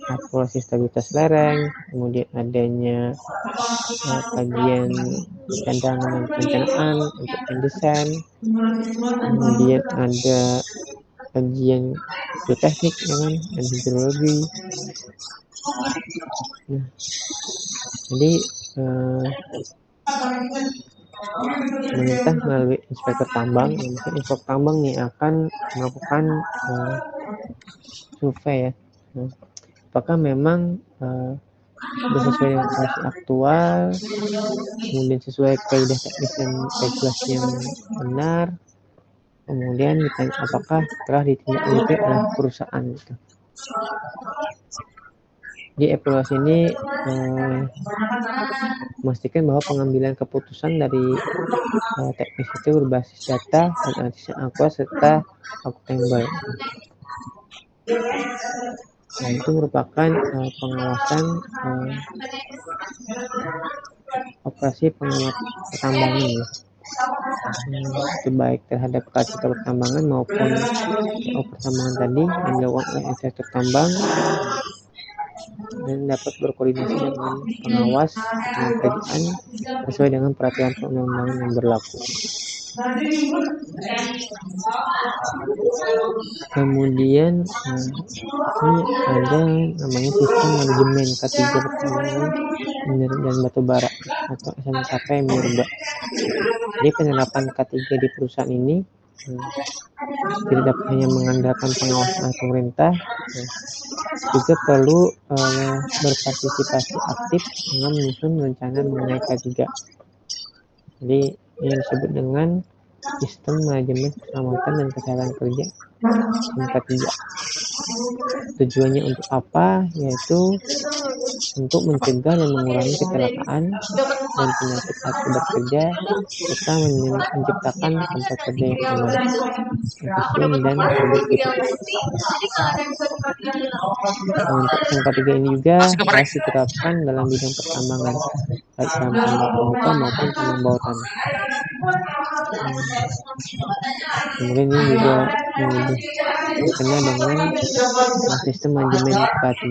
evaluasi stabilitas lereng, kemudian adanya kajian cadangan dan perencanaan untuk pendesain, kemudian ada kajian geoteknik ya kan, dan hidrologi. Nah, jadi pemerintah melalui inspektur tambang, misalnya inspektur tambang nih akan melakukan survei ya. Apakah memang sudah sesuai dengan kondisi aktual, kemudian sesuai kaidah teknis dan regulasi yang benar, kemudian ditanya apakah telah ditindaklanjuti oleh perusahaan gitu. Di evaluasi ini memastikan bahwa pengambilan keputusan dari teknis itu berbasis data dan analisis akurat serta akuntabel. Nah, itu merupakan pengawasan operasi pertambangan ya. Itu baik terhadap KCK pertambangan maupun PO pertambangan tadi yang dilakukan oleh inspektur tambang, dan dapat berkoordinasi dengan pengawas dengan kerjaan sesuai dengan peraturan perundang-undangan yang berlaku. Kemudian ini ada namanya sistem manajemen K3 pertambangan mineral dan batu bara atau SMKP Minerba. Jadi penerapan K3 di perusahaan ini tidak dapat hanya mengandalkan pengawasan pemerintah, juga perlu berpartisipasi aktif dengan menyusun rencana mengenai K3. Jadi yang disebut dengan sistem manajemen keselamatan dan kesehatan kerja SMK3. Tujuannya untuk apa? Yaitu untuk mencegah dan mengurangi kecelakaan dan penyakit akibat kerja serta menciptakan tempat kerja yang aman, efisien dan produktif. Untuk SMK3 ini juga harus diterapkan dalam bidang pertambangan, baik dalam tambang terbuka maupun tambang bawah tanah. Kemudian ini juga lebih dikenal dengan sistem manajemen K3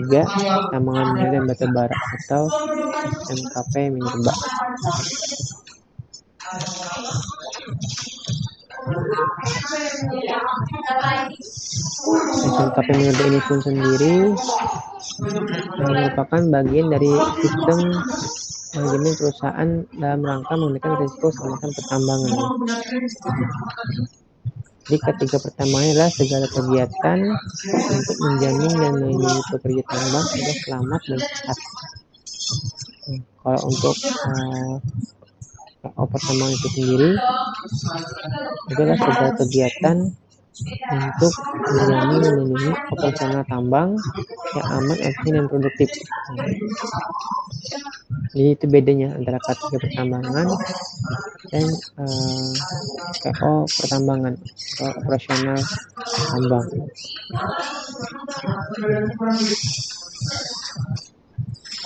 tambangan mineral dan batu bara atau SMKP Minerba. SMKP Minerba ini pun sendiri merupakan bagian dari sistem manajemen perusahaan dalam rangka mengendalikan risiko keselamatan pertambangan ya. Jadi ketiga pertambangan adalah segala kegiatan untuk menjamin dan melindungi pekerja tambang agar selamat dan sehat. Kalau untuk pertambangan itu sendiri adalah segala kegiatan untuk menjamin dan melindungi operasional tambang yang aman, efisien, dan produktif. Jadi itu bedanya antara K3 pertambangan dan KO pertambangan atau operasional tambang.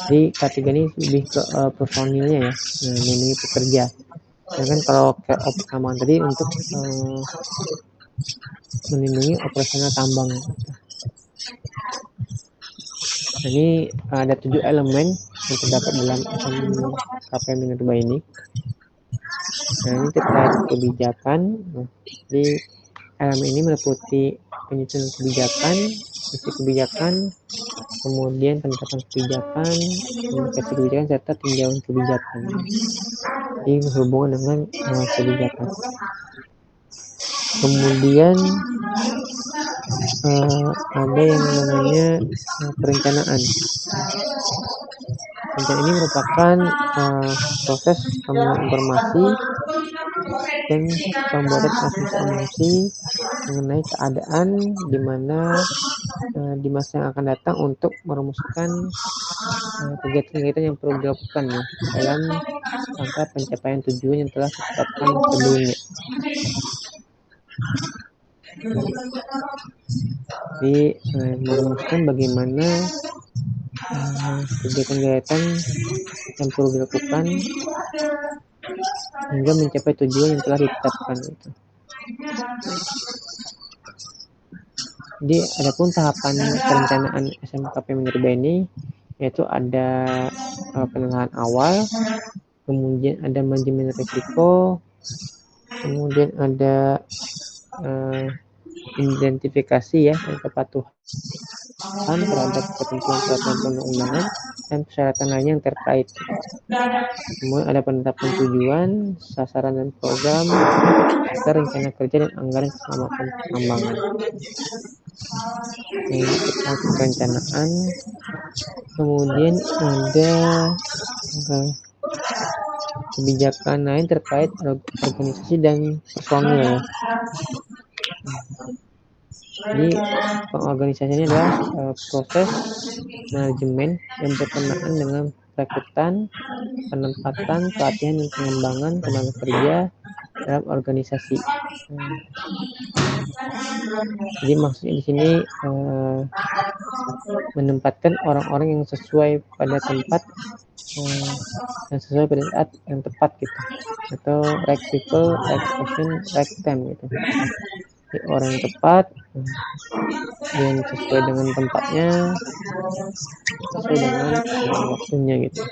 Jadi K3 ini lebih ke personilnya ya, melindungi pekerja. Sedangkan kalau KO pertambangan tadi untuk melindungi operasional tambang. Nah, ini ada 7 elemen yang terdapat dalam SMKP Minerba ini. Nah, ini terkait kebijakan. Nah, jadi elemen ini meliputi penyusunan kebijakan, isi kebijakan, kemudian penetapan kebijakan, komunikasi kebijakan, serta tinjauan kebijakan. Jadi berhubungan dengan kebijakan. Kemudian ada yang namanya perencanaan. Perencanaan ini merupakan proses pengambilan informasi dan pembuatan asumsi mengenai keadaan di mana di masa yang akan datang untuk merumuskan kegiatan-kegiatan yang perlu dilakukan ya, dalam rangka pencapaian tujuan yang telah ditetapkan sebelumnya. Jadi merumuskan bagaimana kegiatan-kegiatan yang perlu dilakukan hingga mencapai tujuan yang telah ditetapkan itu. Jadi adapun tahapan perencanaan SMKP Minerba ini yaitu ada penilaian awal, kemudian ada manajemen risiko, kemudian ada identifikasi ya dan kepatuhan terhadap ketentuan peraturan perundang-undangan dan persyaratan lainnya yang terkait. Kemudian ada penetapan tujuan, sasaran dan program, serta rencana kerja dan anggaran keselamatan pertambangan. Ini terkait perencanaan. Kemudian ada kebijakan lain terkait organisasi dan personil ya. Jadi pengorganisasiannya adalah proses manajemen yang berkenaan dengan perekrutan, penempatan, pelatihan, dan pengembangan tenaga kerja dalam organisasi. Jadi maksudnya di sini menempatkan orang-orang yang sesuai pada tempat dan sesuai pada saat yang tepat gitu, atau right people, right station, right time gitu. Jadi orang yang tepat dan sesuai dengan tempatnya, sesuai dengan waktunya gitu.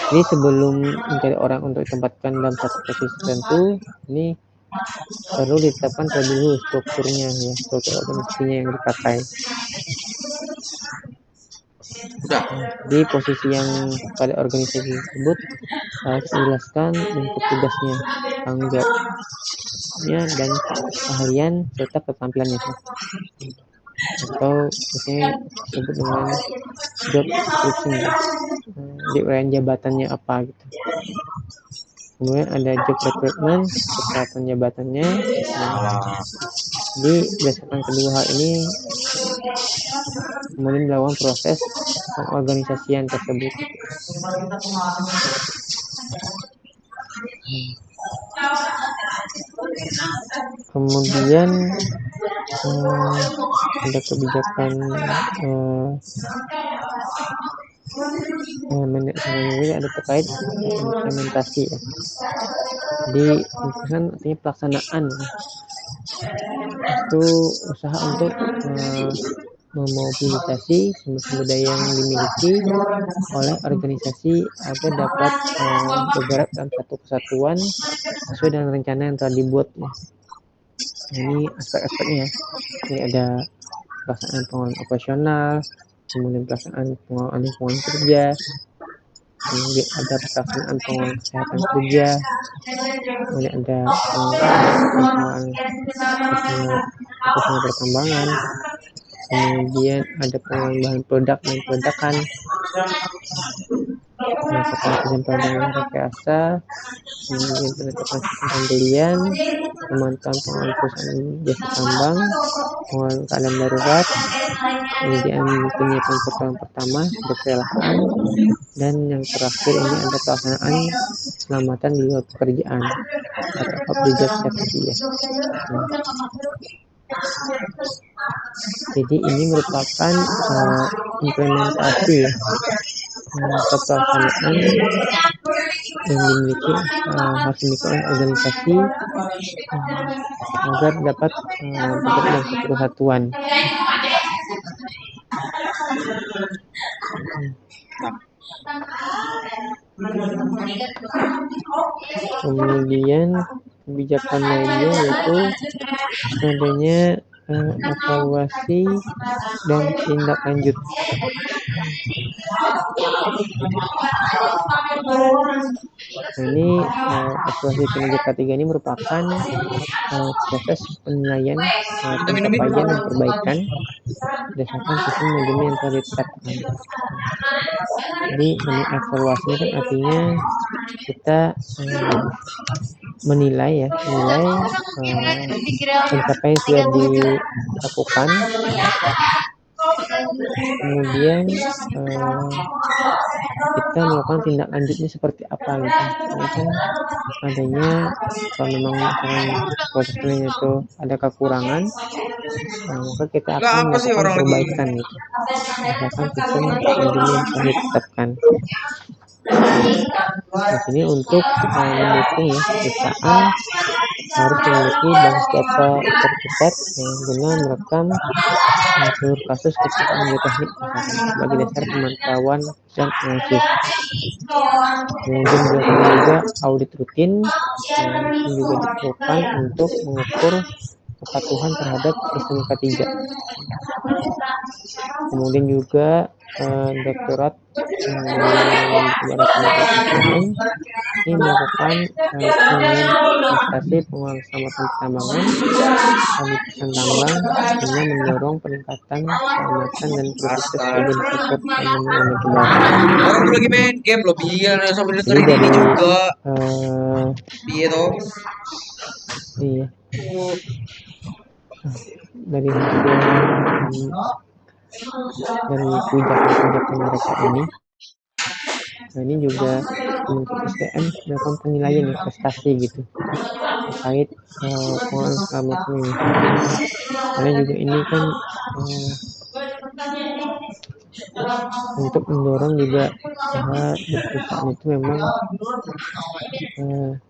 Jadi sebelum mencari orang untuk ditempatkan dalam satu posisi tertentu, ini perlu ditetapkan terlebih dahulu strukturnya ya, struktur organisasinya yang dipakai. Di posisi yang pada organisasi tersebut harus dijelaskan lingkup tugasnya, tanggung jawabnya, dan keahlian serta keterampilannya, atau misalnya disebut dengan job description ya. Di uraian jabatannya apa gitu. Kemudian ada job recruitment, persyaratan jabatannya. Jadi berdasarkan kedua hal ini kemudian dilakukan proses pengorganisasian tersebut. Kemudian ada kebijakan ada terkait implementasi ya. Jadi implementasi artinya pelaksanaan ya. Itu usaha untuk memobilisasi sumber daya yang dimiliki oleh organisasi agar dapat bergerak dalam satu kesatuan sesuai dengan rencana yang telah dibuat ya. Nah, ini aspek-aspeknya. Jadi ada pelaksanaan pengelolaan operasional, kemudian pelaksanaan pengelolaan lingkungan kerja, kemudian ada pelaksanaan pengelolaan kesehatan kerja, kemudian ada pengelolaan operasional pertambangan, kemudian ada pengelolaan bahan peledak dan peledakan, penetapan sistem perdagangan rekayasa, kemudian penetapan sistem pembelian, pemantauan pengelolaan perusahaan jasa tambang, pengelolaan keadaan darurat, penyediaan penyiapan pertolongan pertama dan kecelakaan, dan yang terakhir ini ada pelaksanaan keselamatan di luar pekerjaan atau off the job safety ya. Jadi ini merupakan implementasi ya atau pelaksanaan yang dimiliki harus dimiliki oleh organisasi agar dapat bekerja dalam satu kesatuan. Kemudian kebijakan lainnya yaitu adanya evaluasi dan tindak lanjut. Nah, ini evaluasi kinerja K3 ini merupakan proses penilaian pencapaian dan perbaikan berdasarkan sistem manajemen yang telah ditetapkan. Jadi evaluasi ini kan artinya kita menilai pencapaian yang sudah dilakukan, kemudian kita melakukan tindak lanjutnya seperti apa gitu. Ini kan adanya kalau memang misalkan proses penilaian itu ada kekurangan, maka kita akan melakukan perbaikan gitu. Misalkan sistem manajemen yang telah ditetapkan. Di sini untuk mendukung ya perusahaan harus memiliki basis data terpusat guna merekam seluruh kasus kecelakaan geoteknik misalkan sebagai dasar pemantauan dan analisis. Kemudian dilakukan juga audit rutin yang juga diperlukan untuk mengukur kepatuhan terhadap sistem K3. Kemudian juga Direktorat SDM ini melakukan penilaian prestasi pengelolaan keselamatan pertambangan dan perusahaan tambang dengan mendorong peningkatan keselamatan dan produktivitas kerja di sektor pertambangan dan batubara. Orang lagi main game loh, biar sambil dengerin Jadi ini juga. iya dari hasil dari kebijakan mereka ini. Nah, ini juga Kementerian SDM melakukan penilaian prestasi gitu terkait pengelolaan keselamatan ini. Karena juga ini kan untuk mendorong juga bahwa di perusahaan itu memang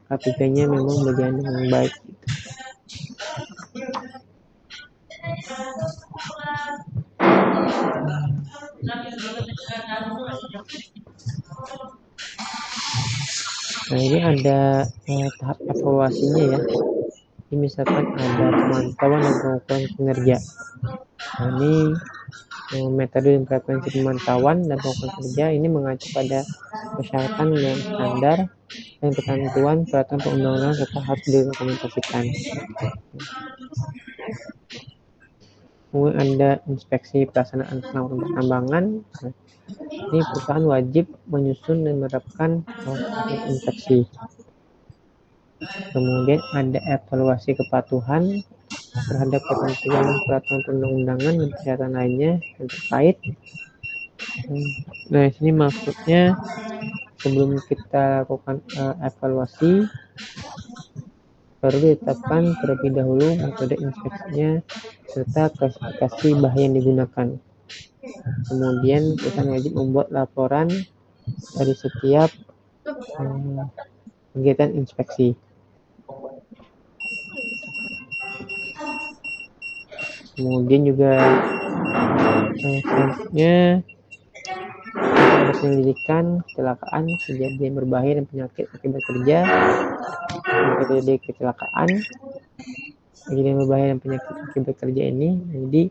K3-nya memang berjalan dengan baik gitu. Nah, ini ada tahap evaluasinya ya. Ini misalkan ada pemantauan dan pengukuran kinerja. Nah, ini metode dan frekuensi pemantauan dan pengukuran kinerja ini mengacu pada persyaratan dan standar dan ketentuan peraturan perundang-undangan serta harus didokumentasikan. Kemudian ada inspeksi pelaksanaan keselamatan pertambangan. Ini perusahaan wajib menyusun dan menerapkan inspeksi. Kemudian ada evaluasi kepatuhan terhadap ketentuan peraturan perundang-undangan dan persyaratan lainnya yang terkait. Nah, sini maksudnya sebelum kita lakukan evaluasi perlu ditetapkan terlebih dahulu metode inspeksinya serta klasifikasi bahan yang digunakan. Kemudian perusahaan wajib membuat laporan dari setiap kegiatan inspeksi. Kemudian juga selanjutnya ada penyelidikan kecelakaan, kejadian berbahaya dan penyakit akibat kerja, metode kecelakaan. kejadian berbahaya dan penyakit akibat kerja ini, jadi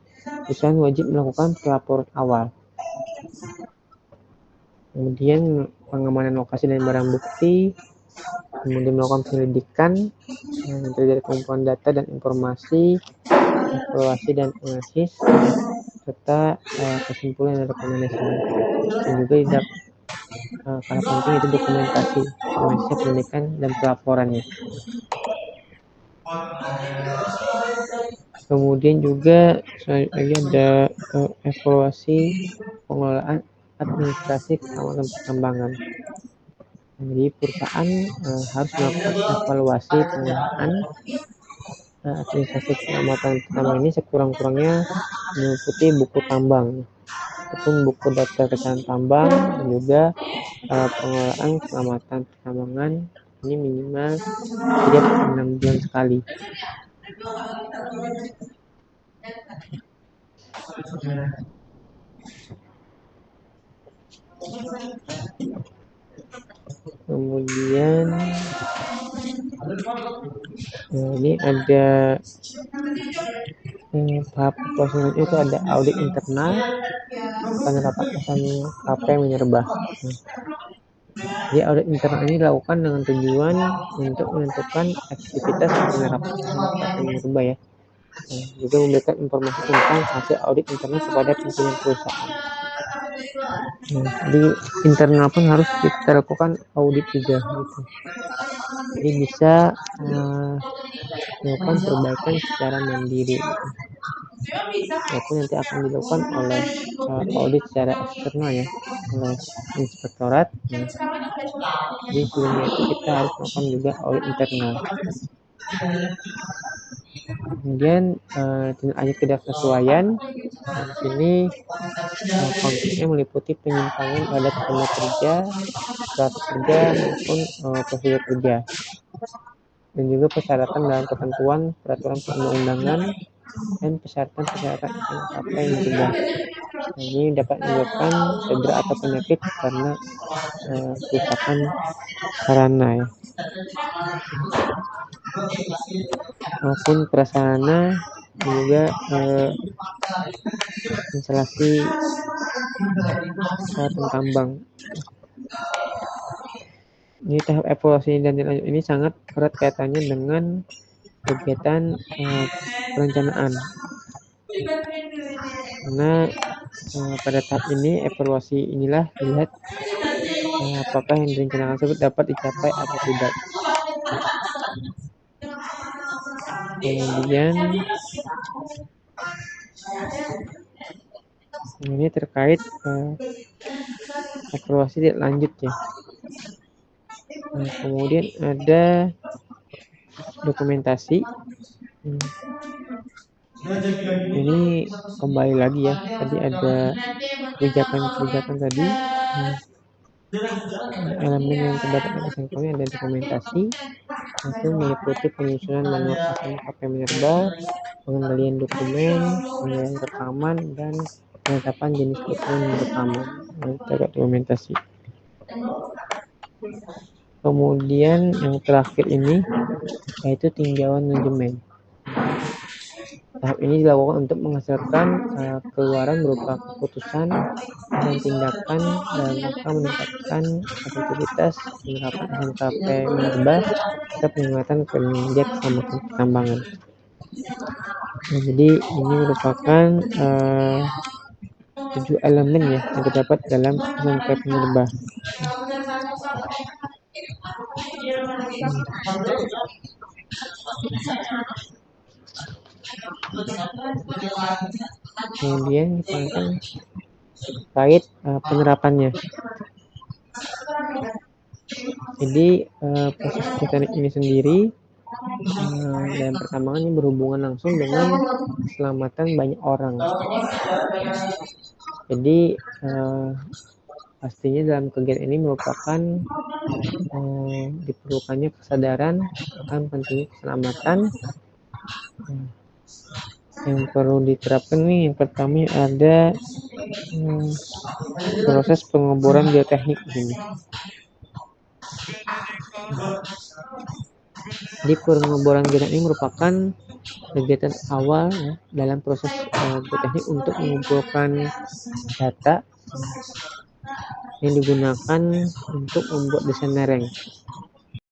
perusahaan wajib melakukan pelaporan awal. Kemudian pengamanan lokasi dan barang bukti, kemudian melakukan penyelidikan dari kumpulan data dan informasi, evaluasi dan analisis, serta kesimpulan dan rekomendasi. Dan juga tidak kalah penting itu dokumentasi penyelidikan dan pelaporannya. Kemudian juga ada evaluasi pengelolaan administrasi keselamatan pertambangan. Jadi perusahaan harus melakukan evaluasi pengelolaan administrasi keselamatan pertambangan ini sekurang-kurangnya meliputi buku tambang ataupun buku daftar kecacatan tambang, dan juga pengelolaan keselamatan pertambangan ini minimal setiap 6 bulan sekali. Kemudian ini ada tahap selanjutnya itu ada audit internal, penerapan SMKP minerbah. Jadi audit internal ini dilakukan dengan tujuan untuk menentukan aktivitas penerapan SMKP minerbah ya. Juga memberikan informasi tentang hasil audit internal kepada pimpinan perusahaan. Jadi internal pun harus kita lakukan audit juga gitu. Jadi bisa melakukan perbaikan secara mandiri gitu. Walaupun nanti akan dilakukan oleh audit secara eksternal ya, oleh inspektorat. Jadi sebelumnya itu kita harus melakukan juga audit internal. Kemudian tindak lanjut ketidaksesuaian. Di sini konfliknya meliputi penyimpangan terhadap tenaga kerja, peraturan kerja maupun prosedur kerja, dan juga persyaratan dalam ketentuan peraturan perundang-undangan dan persyaratan SMKP yang berubah. Ini dapat menyebabkan cedera atau penyakit karena kerusakan sarana ya, maupun prasarana, juga instalasi peralatan tambang. Ini tahap evaluasi dan tindak lanjut ini sangat erat kaitannya dengan kegiatan perencanaan. Karena pada tahap ini evaluasi inilah dilihat apakah yang direncanakan tersebut dapat dicapai atau tidak. Kemudian ini terkait evaluasi tindak lanjut ya. Kemudian ada dokumentasi. Ini kembali lagi ya, tadi ada kebijakan tadi. Elemen yang terdapat dalam SMKP ada dokumentasi, itu meliputi penyusunan manual SMKP minerbah, pengendalian dokumen, pengendalian rekaman, dan penetapan jenis dokumen rekaman. Terkait dokumentasi. Kemudian yang terakhir ini yaitu tinjauan manajemen. Tahap ini dilakukan untuk menghasilkan keluaran berupa keputusan dan tindakan dalam rangka meningkatkan efektivitas penerapan SMKP minerbah serta peningkatan kinerja keselamatan pertambangan. Jadi ini merupakan 7 elemen ya yang terdapat dalam SMKP minerbah. Kemudian kita akan terkait penerapannya. Jadi proses perencanaan ini sendiri dalam pertambangan ini berhubungan langsung dengan keselamatan banyak orang. Jadi pastinya dalam kegiatan ini merupakan diperlukannya kesadaran akan pentingnya keselamatan. Yang perlu diterapkan nih, yang pertama ada proses pengeboran geoteknik di sini. Jadi pengeboran geoteknik ini merupakan kegiatan awal ya dalam proses geoteknik untuk mengumpulkan data yang digunakan untuk membuat desain lereng.